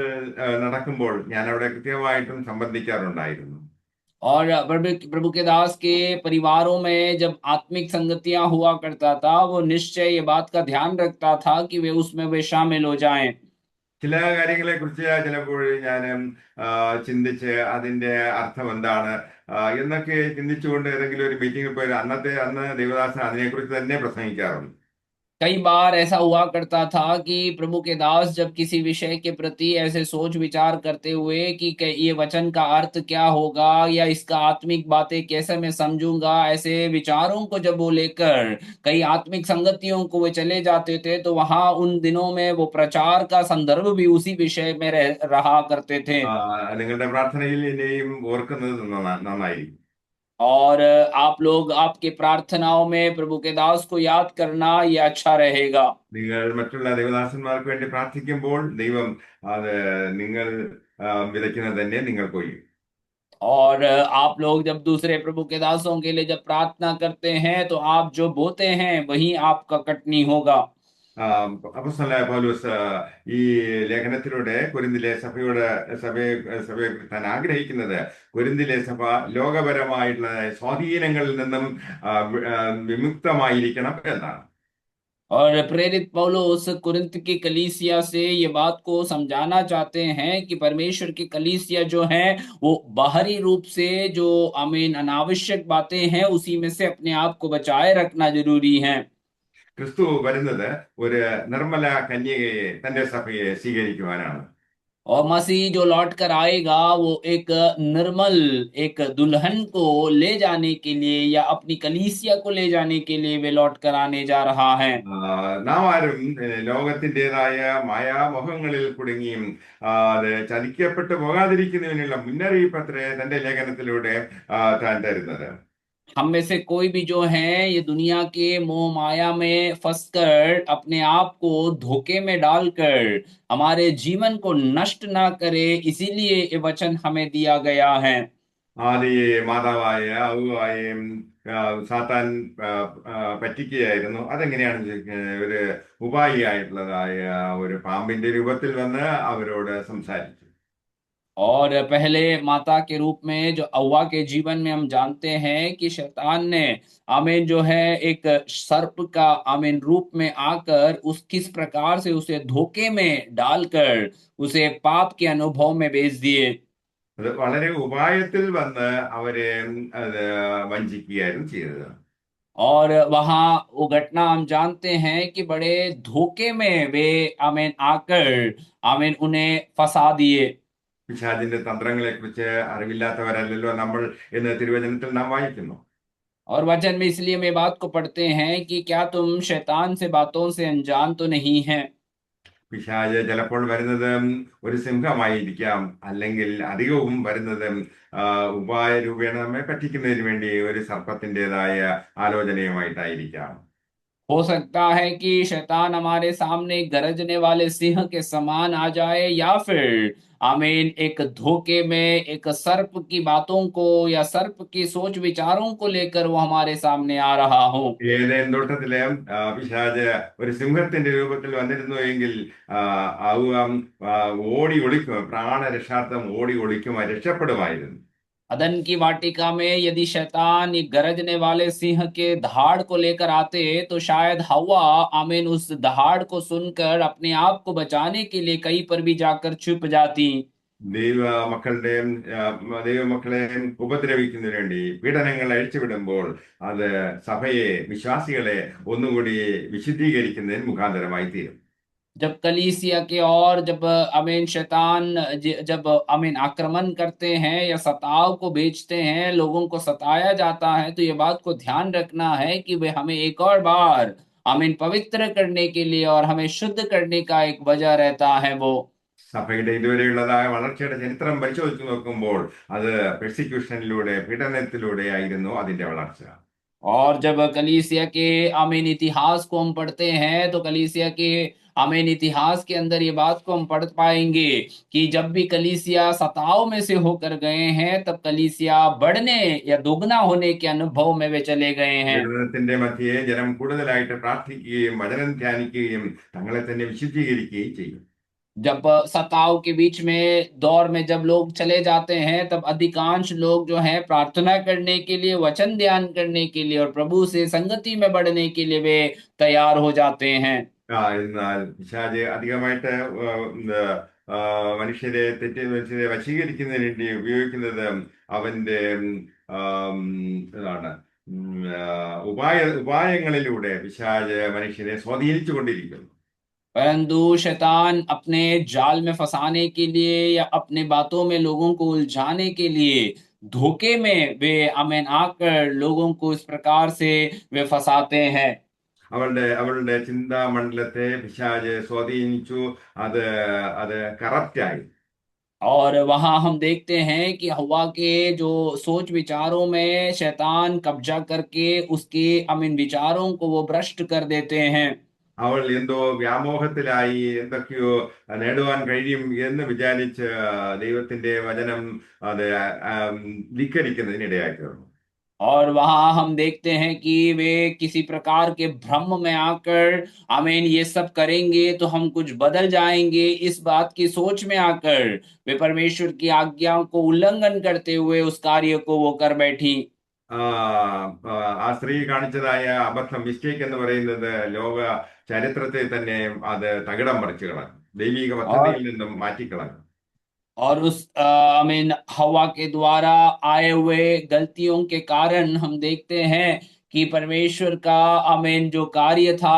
നടക്കുമ്പോൾ ഞാൻ അവിടെ കൃത്യമായിട്ടും സംബന്ധിക്കാറുണ്ടായിരുന്നു. और प्रभु प्रभु के दास के परिवारों में जब आत्मिक संगतियां हुआ करता था वो निश्चय ये बात का ध्यान रखता था कि वे शामिल हो जाएं। ചില കാര്യങ്ങളെ കുറിച്ച് ചിലപ്പോൾ ഞാൻ ചിന്തിച്ച് അതിന്റെ അർത്ഥം എന്താണ് എന്നൊക്കെ ചിന്തിച്ചുകൊണ്ട് ഏതെങ്കിലും ഒരു മീറ്റിംഗിൽ പോയി അന്ന് ദൈവദാസൻ അതിനെക്കുറിച്ച് തന്നെ പ്രസംഗിക്കാറുണ്ട്. कई बार ऐसा हुआ करता था कि प्रभु के दास जब किसी विषय के प्रति ऐसे सोच विचार करते हुए कि ये वचन का अर्थ क्या होगा या इसका आत्मिक बातें कैसे मैं समझूंगा, ऐसे विचारों को जब वो लेकर कई आत्मिक संगतियों को वे चले जाते थे, तो वहां उन दिनों में वो प्रचार का संदर्भ भी उसी विषय में रहा करते थे। നിങ്ങളുടെ പ്രാർത്ഥനയിൽ എന്നെയും ഓർക്കുന്നത് നന്നായിരിക്കും. और आप लोग आपके प्रार्थनाओं में प्रभु के दास को याद करना ये अच्छा रहेगा। നിങ്ങൾ മറ്റുള്ള ദൈവദാസന്മാർക്ക് വേണ്ടി പ്രാർത്ഥിക്കുമ്പോൾ ദൈവം അത് നിങ്ങൾ വിതയ്ക്കുന്നത് തന്നെ നിങ്ങൾ കൊയ്യും. और आप लोग जब दूसरे प्रभु के दासों के लिए जब प्रार्थना करते हैं तो आप जो बोते हैं वही आपका कटनी होगा। അപ്പോസ്തലനായ പൗലോസ് ഈ ലേഖനത്തിലൂടെ കൊരിന്തിലെ സഭയെ താൻ ആഗ്രഹിക്കുന്നത് കൊരിന്തിലെ സഭ ലോകപരമായിട്ടുള്ള സ്വാധീനങ്ങളിൽ നിന്നും വിമുക്തമായിരിക്കണം എന്നാണ്. और प्रेरित पौलुस कुरिन्थ की कलीसिया से ये बात को समझाना चाहते हैं कि परमेश्वर की कलीसिया जो है वो बाहरी रूप से जो आमीन अनावश्यक बातें हैं उसी में से अपने आप को बचाए रखना जरूरी है। ക്രിസ്തു വരുന്നത് ഒരു നിർമ്മല കന്യകയെ തന്റെ സഭയെ സ്വീകരിക്കുവാനാണ്. और मसीह जो लौट कर आएगा वो एक निर्मल एक दुल्हन को ले जाने के लिए या अपनी कलीसिया को ले जाने के लिए वे लौट कर आने जा रहा है। നാം ആരും ലോകത്തിൻ്റെതായ മായാമോഹങ്ങളിൽ കുടുങ്ങിയും അത് ചതിക്കപ്പെട്ടു പോകാതിരിക്കുന്നതിനുള്ള മുന്നറിയിപ്പത്രേ തന്റെ ലേഖനത്തിലൂടെ താൻ തരുന്നത്. हम में से कोई भी जो है ये दुनिया के मोह माया में फंसकर अपने आप को धोखे में डालकर हमारे जीवन को नष्ट ना करे, इसीलिए ये वचन हमें दिया गया है। ആദിയെ മാതാവായ ഹവ്വായെയും സാത്താൻ പറ്റിക്കുകയായിരുന്നു. അതെങ്ങനെയാണ് ഒരു ഉപായിയായിട്ടുള്ളതായ ഒരു പാമ്പിന്റെ രൂപത്തിൽ വന്ന് അവരോട് സംസാരിച്ചു. और पहले माता के रूप में जो अव्वा के जीवन में हम जानते हैं कि शैतान ने आमीन जो है एक सर्प का आमीन रूप में आकर उस किस प्रकार से उसे धोखे में डालकर उसे पाप के अनुभव में भेज दिए। അത് വളരെ ഉപായത്തിൽ വന്ന് അവരെ അത് വഞ്ചിക്കുകയായിരുന്നു ചെയ്തത്. और वहां वो घटना हम जानते हैं कि बड़े धोखे में वे आमीन आकर आमीन उन्हें फंसा दिए। പിശാചിന്റെ തന്ത്രങ്ങളെ കുറിച്ച് അറിവില്ലാത്തവരല്ലല്ലോ നമ്മൾ എന്ന് തിരുവചനത്തിൽ നാം വായിക്കുന്നു. और वचन में इसलिए हम ये बात को पढ़ते हैं कि क्या तुम शैतान से बातों से अनजान तो नहीं है। പിശാച് ചിലപ്പോൾ വരുന്നത് ഒരു സിംഹമായിരിക്കാം, അല്ലെങ്കിൽ അധികവും വരുന്നത് ഉപായ രൂപേണ നമ്മെ പറ്റിക്കുന്നതിന് വേണ്ടി ഒരു സർപ്പത്തിൻ്റെതായ ആലോചനയുമായിട്ടായിരിക്കാം. हो सकता है कि शैतान हमारे सामने गरजने वाले सिंह के समान आ जाए, या फिर आमीन एक धोखे में एक सर्प की बातों को या सर्प की सोच विचारों को लेकर वो हमारे सामने आ रहा हो। ഏദെൻ തോട്ടത്തിലെ പിശാച് ഒരു സിംഹത്തിന്റെ രൂപത്തിൽ വന്നിരുന്നു എങ്കിൽ അവ ഓടി ഒളിക്കും, പ്രാണരക്ഷാർത്ഥം ഓടി ഒളിക്കും, രക്ഷപ്പെടുമായിരുന്നു. अदन की वाटिका में यदि शैतान ये गरजने वाले सिंह के दहाड़ को लेकर आते तो शायद हवा आमीन उस दहाड़ को सुनकर अपने आप को बचाने के लिए कहीं पर भी जाकर छुप जाती। ദൈവ മക്കളുടെയും ദൈവമക്കളെയും ഉപദ്രവിക്കുന്നതിന് വേണ്ടി പീഡനങ്ങൾ അഴിച്ചുവിടുമ്പോൾ അത് സഭയെ, വിശ്വാസികളെ ഒന്നുകൂടി വിശുദ്ധീകരിക്കുന്നതിന് മുഖാന്തരമായി തീരും. जब कलीसिया के और जब अमीन शैतान जब अमीन आक्रमण करते हैं या सताव को बेचते हैं, लोगों को सताया जाता है, तो ये बात को ध्यान रखना है कि वे हमें एक और बार अमीन पवित्र करने के लिए और हमें शुद्ध करने का एक वजह रहता है वो। സഭയുടെ ഇതുവരെയുള്ളതായ വളർച്ചയുടെ ചരിത്രം പരിശോധിച്ചു നോക്കുമ്പോൾ അത് പെർസിക്യൂഷനിലൂടെ, പീഡനത്തിലൂടെ ആയിരുന്നു അതിന്റെ വളർച്ച. और जब कलीसिया के आमीन इतिहास को हम पढ़ते हैं तो कलीसिया के आमीन इतिहास के अंदर ये बात को हम पढ़ पाएंगे कि जब भी कलीसिया सताव में से होकर गए हैं तब कलीसिया बढ़ने या दोगुना होने के अनुभव में वे चले गए हैं। പീഡനത്തിന്റെ മധ്യേ ജനം കൂടുതലായിട്ട് പ്രാർത്ഥിക്കുകയും വചനം ധ്യാനിക്കുകയും തങ്ങളെ തന്നെ വിശുദ്ധീകരിക്കുകയും ചെയ്യും. जब सताव के बीच में दौर में जब लोग चले जाते हैं तब अधिकांश लोग जो है प्रार्थना करने के लिए, वचन ध्यान करने के लिए और प्रभु से संगति में बढ़ने के लिए वे तैयार हो जाते हैं। എന്നാൽ പിശാച് അധികമായിട്ട് മനുഷ്യരെ വശീകരിക്കുന്നതിന് വേണ്ടി ഉപയോഗിക്കുന്നത് അവന്റെ ഇതാണ് ഉപായങ്ങളിലൂടെ പിശാച് മനുഷ്യനെ സ്വാധീനിച്ചു കൊണ്ടിരിക്കുന്നു. परंतु शैतान अपने जाल में फंसाने के लिए या अपने बातों में लोगों को उलझाने के लिए धोखे में वे अमेन आकर लोगों को इस प्रकार से वे फंसाते हैं। അവളുടെ ചിന്താമണ്ഡലത്തെ പിശാച് സ്വാധീനിച്ചു. അത് അത് കറപ്റ്റായി. और वहां हम देखते हैं कि हवा के जो सोच विचारों में शैतान कब्जा करके उसके अमीन विचारों को वो भ्रष्ट कर देते हैं। അവൾ എന്തോ വ്യാമോഹത്തിലായി എന്തൊക്കെയോ നേടുവാൻ കഴിയും എന്ന് വിചാരിച്ച് ദൈവത്തിന്റെ വചനം അത് ധിക്കരിക്കുന്നതിനിടയായി തീർന്നു. और वहां हम देखते हैं कि वे किसी प्रकार के भ्रम में आकर आमीन ये सब करेंगे तो हम कुछ बदल जाएंगे, इस बात की सोच में आकर वे परमेश्वर की आज्ञाओं को उल्लंघन करते हुए उस कार्य को वो कर बैठी। ആ ആ സ്ത്രീ കാണിച്ചതായ അബദ്ധം, മിസ്റ്റേക്ക് എന്ന് പറയുന്നത് ലോക ചരിത്രത്തെ തന്നെ അത് തകിടം മറിച്ചു കളഞ്ഞു, ദൈവിക और പദ്ധതിയിൽ നിന്നും മാറ്റിക്കളഞ്ഞു. उस आमीन हवा के द्वारा आए हुए गलतियों के कारण हम देखते हैं कि परमेश्वर का आमीन जो कार्य था,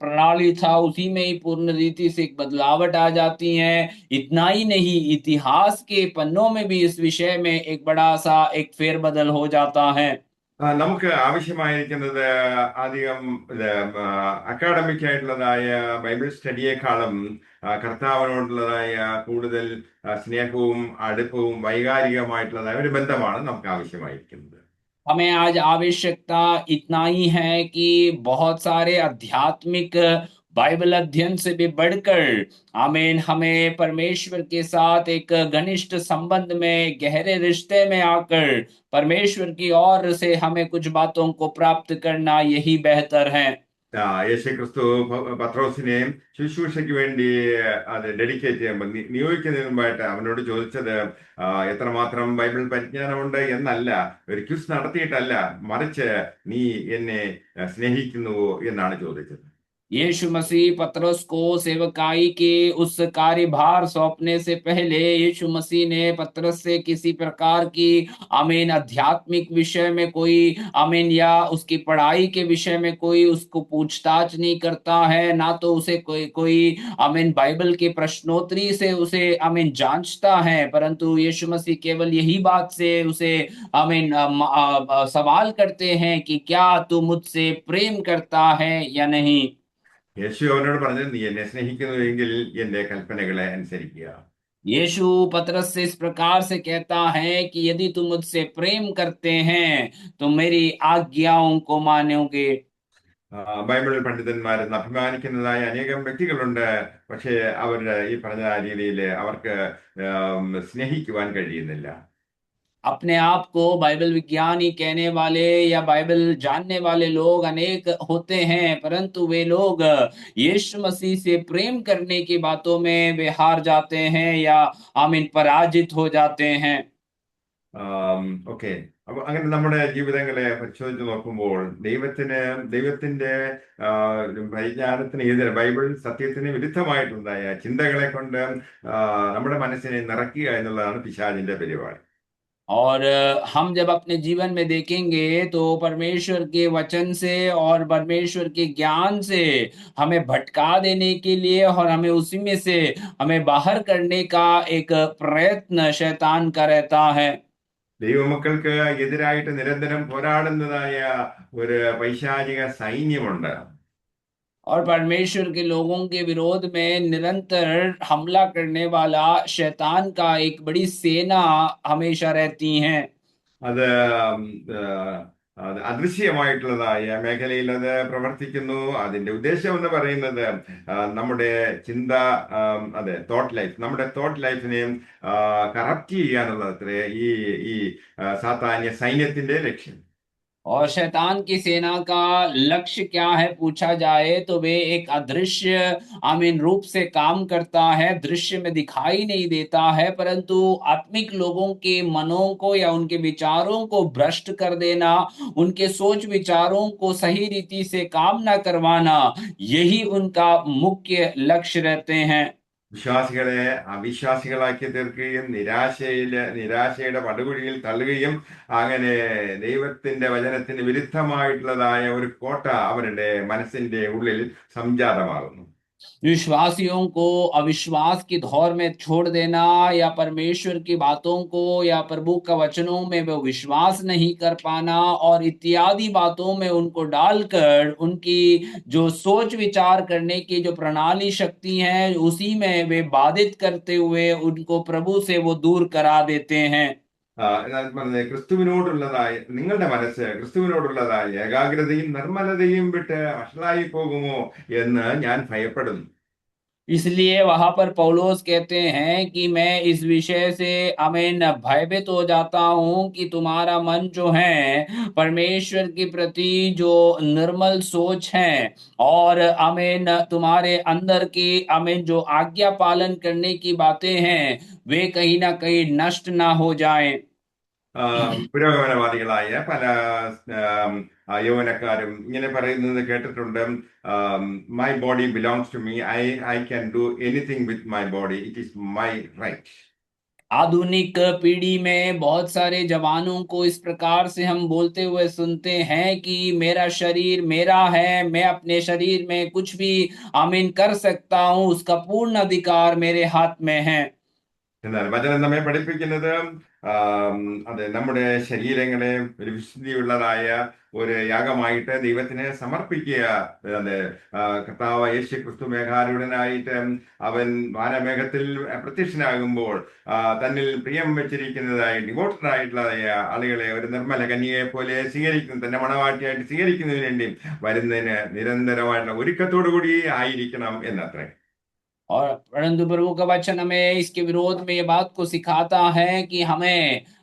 प्रणाली था, उसी में ही पूर्ण रीति से एक बदलावट आ जाती है। इतना ही नहीं, इतिहास के पन्नों में भी इस विषय में एक बड़ा सा एक फेरबदल हो जाता है। നമുക്ക് ആവശ്യമായിരിക്കുന്നത് അധികം അക്കാഡമിക് ആയിട്ടുള്ളതായ ബൈബിൾ സ്റ്റഡിയെക്കാളും കർത്താവിനോടുള്ളതായ കൂടുതൽ സ്നേഹവും അടുപ്പവും വൈകാരികമായിട്ടുള്ളതായ ഒരു ബന്ധമാണ് നമുക്ക് ആവശ്യമായിരിക്കുന്നത്. हमें आज आवश्यकता इतना ही है कि बहुत सारे आध्यात्मिक बाइबल अध्ययन से भी बढ़कर आमीन हमें परमेश्वर के साथ एक घनिष्ठ संबंध में गहरे रिश्ते में आकर परमेश्वर की ओर से हमें कुछ बातों को प्राप्त करना यही बेहतर है। യേശുക്രിസ്തു പത്രോസിനെയും ശുശ്രൂഷയ്ക്ക് വേണ്ടി അത് ഡെഡിക്കേറ്റ് ചെയ്യുമ്പോൾ നിയോഗിക്കുന്നതിന് മുമ്പായിട്ട് അവനോട് ചോദിച്ചത് എത്രമാത്രം ബൈബിൾ പരിജ്ഞാനമുണ്ട് എന്നല്ല, ഒരു ക്വിസ് നടത്തിയിട്ടല്ല, മറിച്ച് നീ എന്നെ സ്നേഹിക്കുന്നുവോ എന്നാണ് ചോദിച്ചത്. यीशु मसीह पतरस को सेवकाई के उस कार्यभार सौंपने से पहले यीशु मसीह ने पतरस से किसी प्रकार की आमीन आध्यात्मिक विषय में कोई आमीन या उसकी पढ़ाई के विषय में कोई उसको पूछताछ नहीं करता है, ना तो उसे कोई कोई आमीन बाइबल के प्रश्नोत्तरी से उसे आमीन जांचता है, परंतु यीशु मसीह केवल यही बात से उसे आमीन सवाल करते हैं कि क्या तू मुझसे प्रेम करता है या नहीं। യേശു അവനോട് പറഞ്ഞത്, നീ എന്നെ സ്നേഹിക്കുന്നുവെങ്കിൽ എന്റെ കൽപ്പനകളെ അനുസരിക്കുക. यीशु पतरस से इस प्रकार से कहता है कि यदि तुम मुझसे प्रेम करते हैं तो मेरी आज्ञाओं को मानोगे। ബൈബിൾ പണ്ഡിതന്മാരെന്ന് അഭിമാനിക്കുന്നതായ അനേകം വ്യക്തികളുണ്ട്. പക്ഷേ അവരുടെ ഈ പറഞ്ഞ രീതിയിൽ അവർക്ക് സ്നേഹിക്കുവാൻ കഴിയുന്നില്ല. अपने आप को बाइबल विज्ञानी कहने वाले या बाइबल जानने वाले लोग अनेक होते हैं, परंतु वे लोग यीशु मसीह से प्रेम करने की बातों में वे हार जाते हैं या आमीन पराजित हो जाते हैं। ഓക്കെ. അപ്പൊ അങ്ങനെ നമ്മുടെ ജീവിതങ്ങളെ പരിശോധിച്ച് നോക്കുമ്പോൾ ദൈവത്തിന്റെ പരിജ്ഞാനത്തിന് എതിരെ, ബൈബിൾ സത്യത്തിന് വിരുദ്ധമായിട്ടുണ്ടായ ചിന്തകളെ കൊണ്ട് നമ്മുടെ മനസ്സിനെ നിറയ്ക്കുക എന്നുള്ളതാണ് പിശാചിന്റെ പരിപാടി. और हम जब अपने जीवन में देखेंगे तो परमेश्वर के वचन से और परमेश्वर के ज्ञान से हमें भटका देने के लिए और हमें उसी में से हमें बाहर करने का एक प्रयत्न शैतान का रहता है। ദൈവമക്കൾക്ക് എതിരായിട്ട് നിരന്തരം പോരാടുന്നതായ ഒരു പൈശാചിക സൈന്യമുണ്ട്. और परमेश्वर के लोगों के विरोध में निरंतर हमला करने वाला शैतान का एक बड़ी सेना हमेशा रहती है। അത് അത് അദൃശ്യമായിട്ടുള്ളതായ മേഖലയിൽ അത് പ്രവർത്തിക്കുന്നു. അതിന്റെ ഉദ്ദേശം എന്ന് പറയുന്നത് നമ്മുടെ ചിന്ത, അതെ, തോട്ട് ലൈഫ്, നമ്മുടെ തോട്ട് ലൈഫിനെയും കറപ്റ്റ് ചെയ്യാനുള്ളത്രേ ഈ ഈ സാത്താന്യ സൈന്യത്തിന്റെ ലക്ഷ്യം. और शैतान की सेना का लक्ष्य क्या है पूछा जाए तो वे एक अदृश्य आमीन रूप से काम करता है, दृश्य में दिखाई नहीं देता है, परंतु आत्मिक लोगों के मनों को या उनके विचारों को भ्रष्ट कर देना, उनके सोच विचारों को सही रीति से काम ना करवाना, यही उनका मुख्य लक्ष्य रहते हैं। വിശ്വാസികളെ അവിശ്വാസികളാക്കി തീർക്കുകയും നിരാശയുടെ പടുകുഴിയിൽ തള്ളുകയും അങ്ങനെ ദൈവത്തിന്റെ വചനത്തിന് വിരുദ്ധമായിട്ടുള്ളതായ ഒരു കോട്ട അവരുടെ മനസ്സിന്റെ ഉള്ളിൽ സംജാതമാകുന്നു. विश्वासियों को अविश्वास की दौर में छोड़ देना, या परमेश्वर की बातों को या प्रभु का वचनों में वो विश्वास नहीं कर पाना, और इत्यादि बातों में उनको डालकर उनकी जो सोच विचार करने की जो प्रणाली शक्ति है उसी में वे बाधित करते हुए उनको प्रभु से वो दूर करा देते हैं। എന്നാൽ പറഞ്ഞത് ക്രിസ്തുവിനോടുള്ളതായ നിങ്ങളുടെ മനസ്സ് ക്രിസ്തുവിനോടുള്ളതായ ഏകാഗ്രതയും നിർമ്മലതയും വിട്ട് വഷളായി പോകുമോ എന്ന് ഞാൻ ഭയപ്പെടുന്നു. इसलिए वहां पर पौलुस कहते हैं कि मैं इस विषय से अमीन भयभीत हो जाता हूं कि तुम्हारा मन जो है परमेश्वर के प्रति जो निर्मल सोच है और अमीन तुम्हारे अंदर की अमीन जो आज्ञा पालन करने की बातें हैं वे कहीं ना कहीं नष्ट ना हो जाएं। പുരോഗമനവാദികളായ പല യൗവനക്കാരും ഇങ്ങനെ പറയുന്നത് കേട്ടിട്ടുണ്ട്. My body belongs to me, I can do anything with my body, it is my right. आधुनिक पीढ़ी में बहुत सारे जवानों को इस प्रकार से हम बोलते हुए सुनते हैं कि मेरा शरीर मेरा है, मैं अपने शरीर में कुछ भी आमीन कर सकता हूं, उसका पूर्ण अधिकार मेरे हाथ में है। എന്നാൽ വചനം നമ്മെ പഠിപ്പിക്കുന്നത് അത് നമ്മുടെ ശരീരങ്ങളെ ഒരു വിശുദ്ധിയുള്ളതായ ഒരു യാഗമായിട്ട് ദൈവത്തിന് സമർപ്പിക്കുക. അത് കർത്താവ് യേശു ക്രിസ്തു മേഘാരൂഢനായിട്ട് അവൻ വാനമേഘത്തിൽ പ്രത്യക്ഷനാകുമ്പോൾ തന്നിൽ പ്രിയം വെച്ചിരിക്കുന്നതായി ഡിവോട്ടഡ് ആയിട്ടുള്ളതായ ആളുകളെ ഒരു നിർമ്മല കന്യകയെ പോലെ സ്വീകരിക്കുന്നു, തന്റെ മണവാട്ടിയായിട്ട് സ്വീകരിക്കുന്നതിന് വേണ്ടി വരുന്നതിന് നിരന്തരമായിട്ടുള്ള ഒരുക്കത്തോടു കൂടി ആയിരിക്കണം എന്നത്രേ. और परंतु प्रभु का वचन हमें इसके विरोध में ये बात को सिखाता है कि हमें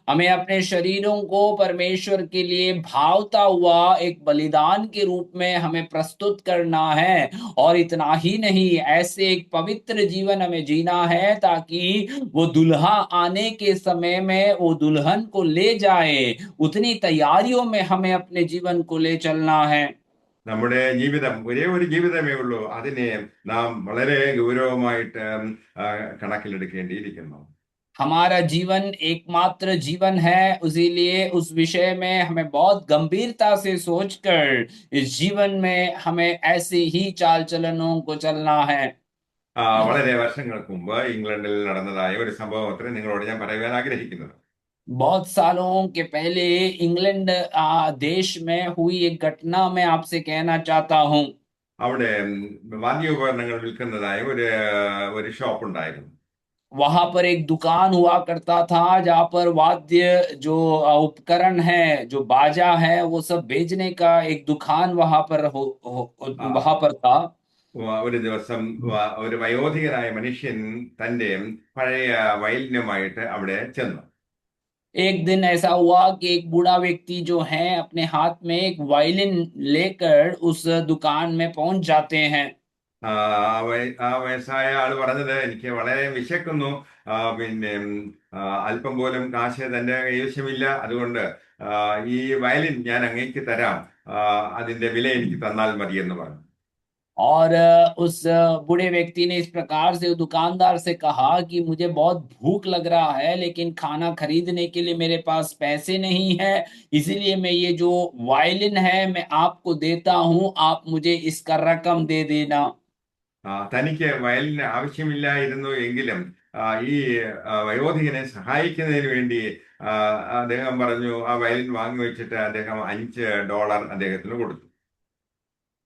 हमें अपने शरीरों को परमेश्वर के लिए भावता हुआ एक बलिदान के रूप में हमें प्रस्तुत करना है। और इतना ही नहीं, ऐसे एक पवित्र जीवन हमें जीना है ताकि वो दुल्हा आने के समय में वो दुल्हन को ले जाए, उतनी तैयारियों में हमें अपने जीवन को ले चलना है। നമ്മുടെ ജീവിതം ഒരേ ഒരു ജീവിതമേ ഉള്ളൂ, അതിനെ നാം വളരെ ഗൗരവമായിട്ട് കണക്കിലെടുക്കേണ്ടിയിരിക്കുന്നു. हमारा जीवन एकमात्र जीवन है, इसीलिए उस विषय में हमें बहुत गंभीरता से सोचकर इस जीवन में हमें ऐसे ही चाल चलनों को चलना है। വളരെ വർഷങ്ങൾക്ക് മുമ്പ് ഇംഗ്ലണ്ടിൽ നടന്നതായ ഒരു സംഭവം അത്ര നിങ്ങളോട് ഞാൻ പറയാൻ ആഗ്രഹിക്കുന്നത്. बहुत सालों के पहले इंग्लैंड देश में हुई एक घटना मैं आपसे कहना चाहता हूँ। അവിടെ വാദ്യോപകരണങ്ങൾ വിൽക്കുന്നതായ ഒരു ഷോപ്പ് ഉണ്ടായിരുന്നു. वहां पर एक दुकान हुआ करता था जहां पर वाद्य जो उपकरण है, जो बाजा है, वो सब बेचने का एक दुकान वहां पर वहां पर था। ഒരു ദിവസം ഒരു വയോധികനായ മനുഷ്യൻ തന്റെ പഴയ വയലിനുമായിട്ട് അവിടെ ചെന്നു. एक दिन ऐसा हुआ कि एक बूढ़ा व्यक्ति जो है अपने हाथ में एक वायलिन लेकर उस दुकान में पहुंच जाते हैं। ആ വയസ്സായ ആള് പറഞ്ഞത്, എനിക്ക് വളരെ വിശക്കുന്നു, പിന്നെ അല്പം പോലും കാശ് തന്റെ കൈവശമില്ല, അതുകൊണ്ട് ഈ വയലിൻ ഞാൻ അങ്ങേക്ക് തരാം, അതിന്റെ വില എനിക്ക് തന്നാൽ മതി എന്ന് പറഞ്ഞു. और उस बूढ़े व्यक्ति ने इस प्रकार से दुकानदार से कहा कि मुझे बहुत भूख लग रहा है लेकिन खाना खरीदने के लिए मेरे पास पैसे नहीं है, इसीलिए मैं ये जो वायलिन है मैं आपको देता हूं, आप मुझे इसका रकम दे देना। തനിക്ക് വയലിന് ആവശ്യമില്ലായിരുന്നു എങ്കിലും ഈ വയോധികനെ സഹായിക്കുന്നതിന് വേണ്ടി അദ്ദേഹം പറഞ്ഞു, ആ വയലിൻ വാങ്ങി വെച്ചിട്ട് അദ്ദേഹം $5 അദ്ദേഹത്തിന് കൊടുത്തു.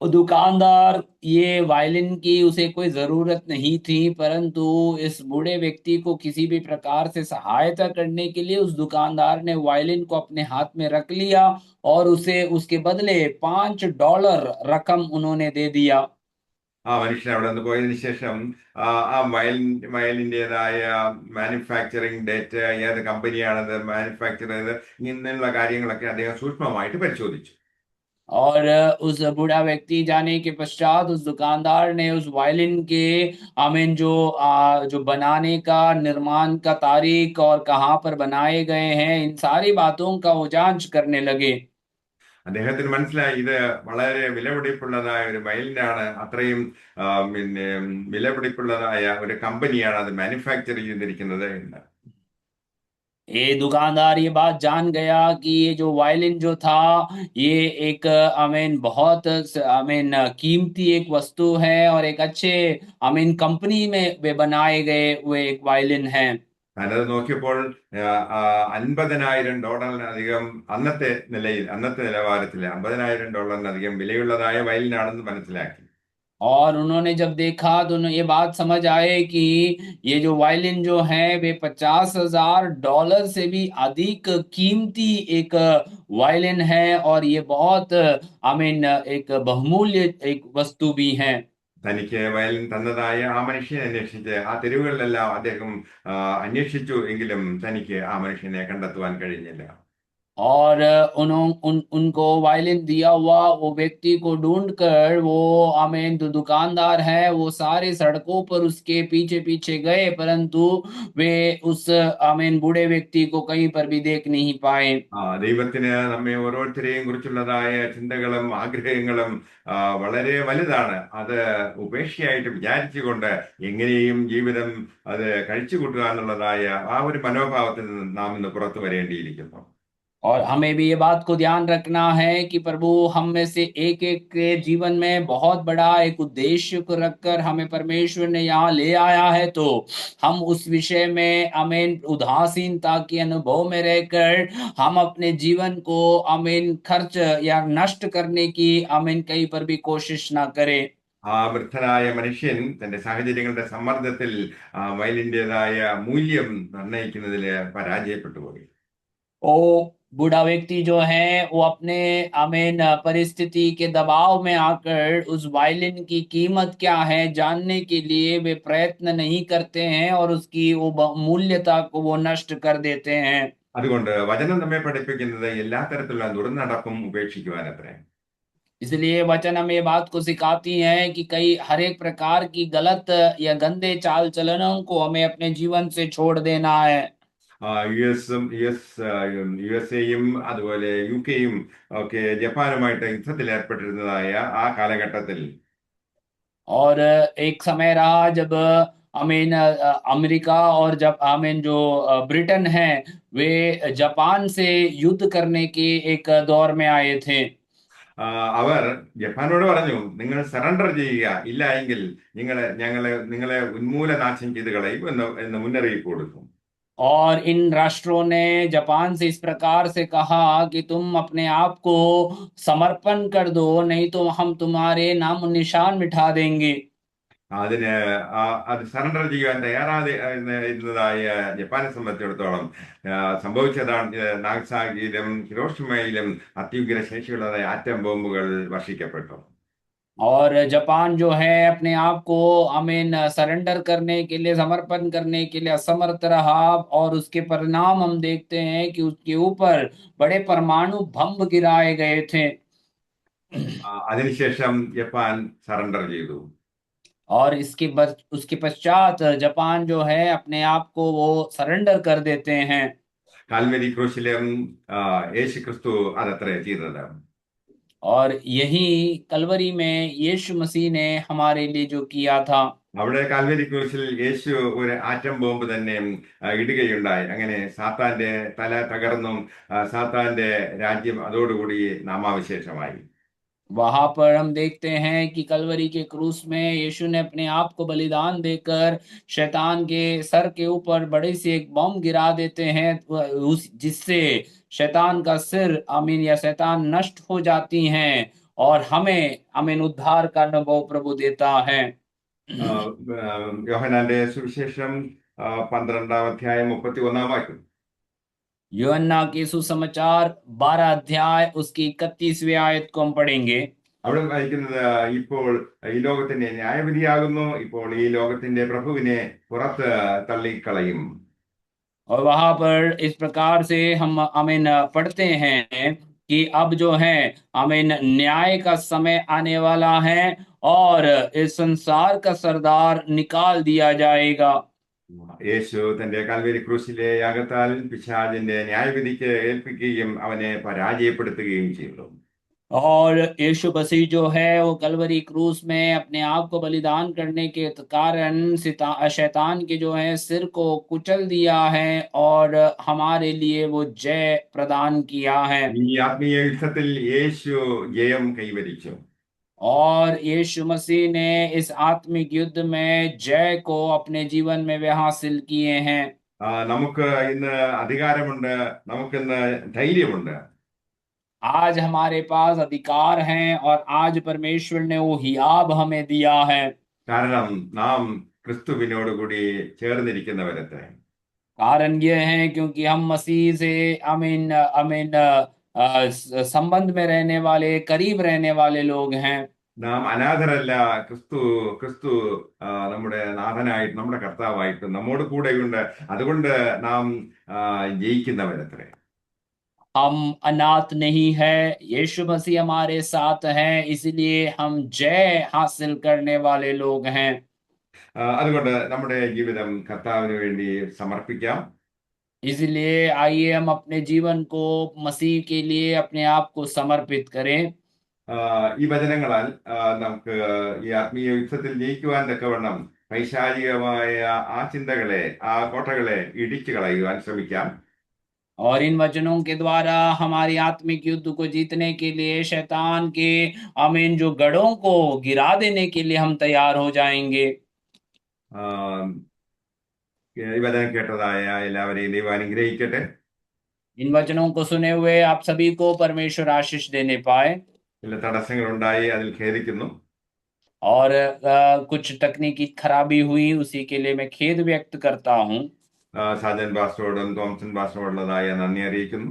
दुकानदार ये वायलिन की उसे कोई जरूरत नहीं थी, परंतु इस बूढ़े व्यक्ति को किसी भी प्रकार से सहायता करने के लिए उस दुकानदार ने वायलिन को अपने हाथ में रख लिया और उसे उसके बदले $5 रकम उन्होंने दे दिया। ആ മനുഷ്യൻ അവിടെ നിന്ന് പോയതിനു ശേഷം ആ വയലിൻ്റെതായ മാനുഫാക്ചറിങ് ഡേറ്റ്, ഏത് കമ്പനിയാണത് മാനുഫാക്ചർ ചെയ്തത്, ഇങ്ങനെയുള്ള കാര്യങ്ങളൊക്കെ അദ്ദേഹം സൂക്ഷ്മമായിട്ട് പരിശോധിച്ചു. और उस बूढ़ा व्यक्ति जाने के पश्चात उस दुकानदार ने उस वायलिन के आमीन जो बनाने का, निर्माण का तारीख और कहाँ पर बनाए गए हैं, इन सारी बातों का वो जांच करने लगे। അദ്ദേഹത്തിന് മനസ്സിലായി ഇത് വളരെ വിലപിടിപ്പുള്ളതായ ഒരു വയലിനാണ്. അത്രയും പിന്നെ വിലപിടിപ്പുള്ളതായ ഒരു കമ്പനിയാണ് അത് मान्युफैक्चर ചെയ്തിരിക്കുന്നത് എന്ന്. ये दुकानदार ये बात जान गया कि ये जो वायलिन जो था ये एक बहुत कीमती एक वस्तु है और एक अच्छे कंपनी में वे बनाए गए हुए एक वायलिन है। ഞാനത് നോക്കിയപ്പോൾ $50,000 അന്നത്തെ നിലവാരത്തിൽ $50,000 വിലയുള്ളതായ വയലിനാണെന്ന് മനസ്സിലാക്കി. और उन्होंने जब देखा तो उन्हें ये बात समझ आए कि ये जो वायलिन जो है वे $50,000 से भी अधिक कीमती एक वायलिन है और ये बहुत एक बहुमूल्य एक वस्तु भी है। തനിക്ക് വയലിൻ തന്നതായ ആ മനുഷ്യനെ അന്വേഷിച്ച് ആ തെരുവുകളിലെല്ലാം അദ്ദേഹം അന്വേഷിച്ചു. എങ്കിലും തനിക്ക് ആ മനുഷ്യനെ കണ്ടെത്തുവാൻ കഴിഞ്ഞില്ല. और उनको वायलिन दिया हुआ वो व्यक्ति को ढूंढकर वो जो दुकानदार है वो सारे सड़कों पर उसके पीछे पीछे गए, परंतु वे उस बूढ़े व्यक्ति को कहीं पर भी देख नहीं पाए। ദൈവത്തിന് നമ്മെ ഓരോരുത്തരെയും കുറിച്ചുള്ളതായ ചിന്തകളും ആഗ്രഹങ്ങളും വളരെ വലുതാണ്. അത് ഉപേക്ഷയായിട്ട് വിചാരിച്ചുകൊണ്ട് എങ്ങനെയും ജീവിതം അത് കഴിച്ചു കൂട്ടുക എന്നുള്ളതായ ആ ഒരു മനോഭാവത്തിൽ നിന്ന് നാം ഇന്ന് പുറത്തു വരേണ്ടിയിരിക്കുന്നു. और हमें भी ये बात को ध्यान रखना है कि प्रभु हम में से एक एक के जीवन में बहुत बड़ा एक उद्देश्य को रखकर हमें परमेश्वर ने यहाँ ले आया है, तो हम उस विषय में उदासीनता के अनुभव में रहकर हम अपने जीवन को खर्च या नष्ट करने की कहीं पर भी कोशिश ना करें। ആ വൃദ്ധനായ മനുഷ്യൻ തന്റെ സാഹചര്യങ്ങളുടെ സമ്മർദ്ദത്തിൽ വയലിൻ്റെതായ മൂല്യം നിർണ്ണയിക്കുന്നതിൽ പരാജയപ്പെട്ടു പോയി. ओ बूढ़ा व्यक्ति जो है वो अपने परिस्थिति के दबाव में आकर उस वायलिन की कीमत क्या है जानने के लिए वे प्रयत्न नहीं करते हैं और उसकी वो मूल्यता को वो नष्ट कर देते हैं। അതുകൊണ്ട് വചനം നമ്മെ പഠിപ്പിക്കുന്നത് എല്ലാ തരത്തിലുള്ള ദുർനടപ്പും ഉപേക്ഷിക്കുവാനത്രേ. इसलिए वचन हमें ये बात को सिखाती है कि कई हर एक प्रकार की गलत या गंदे चाल चलनों को हमें अपने जीवन से छोड़ देना है। യു എസ് എയും അതുപോലെ UK-യും ഒക്കെ ജപ്പാനുമായിട്ട് യുദ്ധത്തിൽ ഏർപ്പെട്ടിരുന്നതായ ആ കാലഘട്ടത്തിൽ और एक समय रहा जब अमेरिका और जब जो ब्रिटेन है वे जापान से युद्ध करने के एक दौर में आए थे। അവർ ജപ്പാനോട് പറഞ്ഞു, നിങ്ങൾ സറണ്ടർ ചെയ്യുക, ഇല്ല എങ്കിൽ നിങ്ങളെ ഉന്മൂലനാശം ചെയ്ത് കളയും എന്ന് മുന്നറിയിപ്പ് കൊടുക്കും. और इन राष्ट्रों ने जापान से इस प्रकार से कहा कि तुम अपने आप को समर्पण कर दो, नहीं तो हम तुम्हारे नाम निशान मिटा देंगे। അതിന് അത് സറണ്ടർ ചെയ്യാൻ തയ്യാറാതെ ഇരുന്നതായ ജപ്പാനെ സംബന്ധിച്ചിടത്തോളം സംഭവിച്ചതാണ് നാഗസാക്കിയിലും ഹിരോഷിമയിലും അത്യുഗ്ര ശേഷിയുള്ളതായ ആറ്റം ബോംബുകൾ വർഷിക്കപ്പെട്ടു. और जापान जो है अपने आप को सरेंडर करने के लिए, समर्पण करने के लिए असमर्थ रहा और उसके परिणाम हम देखते हैं कि उसके ऊपर बड़े परमाणु बम गिराए गए थे। അതിനുശേഷം ജപ്പാൻ സറണ്ടർ ചെയ്തു. और उसके पश्चात जापान जो है अपने आप को वो सरेंडर कर देते हैं। കാൽവരി ക്രൂശിലും യേശു ക്രിസ്തു അതത്രേ ചെയ്തത്. और यही कलवरी में यीशु मसीह ने हमारे लिए जो किया था। അവിടെ കാൽവരി ക്രൂശിൽ യേശു ഒരു ആറ്റം ബോംബ് തന്നെ ഇടുകയുണ്ടായി. അങ്ങനെ സാത്താന്റെ തല തകർന്നും സാത്താന്റെ രാജ്യം അതോടുകൂടി നാമാവശേഷമായി. वहां पर हम देखते हैं कि कलवरी के क्रूस में यीशु ने अपने आप को बलिदान देकर शैतान के सर के ऊपर बड़ी सी एक बम गिरा देते हैं, उस जिससे शैतान का सिर या शैतान नष्ट हो जाती हैं और हमें उद्धार का अनुभव प्रभु देता है। യോഹന്നാന്റെ സുവിശേഷം 12-ാം അധ്യായം 31-ാം വാക്യം. यूहन्ना के सुसमाचार 12 अध्याय उसकी 31वीं आयत को हम पढ़ेंगे। അവിടെ വായിക്കുന്നത്, ഇപ്പോൾ ഈ ലോകത്തിന്റെ ന്യായവിധിയാകുന്നു, ഇപ്പോൾ ഈ ലോകത്തിന്റെ പ്രഭുവിനെ പുറത്ത് തള്ളിക്കളയും. और वहां पर इस प्रकार से हम पढ़ते हैं कि अब जो है न्याय का समय आने वाला है और इस संसार का सरदार निकाल दिया जाएगा। യേശു തന്റെ കാൽവരി ക്രൂശിലെ യാഗത്താൽ പിശാചിന്റെ ന്യായവിധിക്ക് ഏൽപ്പിക്കുകയും അവനെ പരാജയപ്പെടുത്തുകയും ചെയ്തു. और यीशु मसीह जो है वो कलवरी क्रूस में अपने आप को बलिदान करने के कारण शैतान के जो है सिर को कुचल दिया है और हमारे लिए वो जय प्रदान किया है। ഈ ആത്മീയ യുദ്ധത്തിൽ യേശു ജയം കൈവരിച്ചു. और यीशु मसीह ने इस आत्मिक युद्ध में जय को अपने जीवन में वे हासिल किए हैं। നമുക്ക് ഇന്ന് അധികാരമുണ്ട്, നമുക്കിന്ന് ധൈര്യമുണ്ട്. आज हमारे पास अधिकार हैं और आज परमेश्वर ने वो हियाब हमें दिया है। കാരണം നാം ക്രിസ്തുവിനോട് കൂടി ചേർന്നിരിക്കുന്നവരത്രേ. कारण ये है क्योंकि हम मसीह से अमीन अमीन संबंध में रहने वाले, करीब रहने वाले लोग हैं। നാം അനാഥരല്ല. ക്രിസ്തു ക്രിസ്തു നമ്മുടെ നാഥനായിട്ട്, നമ്മുടെ കർത്താവായിട്ട് നമ്മോട് കൂടെയുണ്ട്. അതുകൊണ്ട് നാം ജയിക്കുന്നവരത്രേ. हम अनाथ नहीं है, यीशु मसीह हमारे साथ हैं, इसलिए हम जय हासिल करने वाले लोग हैं। അതുകൊണ്ട് നമ്മുടെ ജീവിതം കർത്താവിന് വേണ്ടി സമർപ്പിക്കാം. इसलिए आइए हम अपने जीवन को मसीह के लिए अपने आप को समर्पित करें। ഈ വചനങ്ങളാൽ നമുക്ക് ഈ ആത്മീയ യുദ്ധത്തിൽ ജയിക്കുവാൻ തക്കവണ്ണം പൈശാചികമായ ആ ചിന്തകളെ, ആ കോട്ടകളെ ഇടിച്ചു കളയുവാൻ ശ്രമിക്കാം. और इन वचनों के द्वारा हमारी आत्मिक युद्ध को जीतने के लिए शैतान के अमीन जो गढ़ों को गिरा देने के लिए हम तैयार हो जाएंगे। ആ, ഈ വചനം കേട്ടതായ എല്ലാവരെയും ദൈവം അനുഗ്രഹിക്കട്ടെ. इन वचनों को सुने हुए आप सभी को परमेश्वर आशीष देने पाए। ചില തടസ്സങ്ങളുണ്ടായി, അതിൽ ഖേദിക്കുന്നു. और कुछ तकनीकी खराबी हुई, उसी के लिए मैं खेद व्यक्त करता हूँ। സാജൻ പാസ്റ്ററോടും തോമസൻ പാസ്റ്ററോടുള്ളതായ നന്ദി അറിയിക്കുന്നു.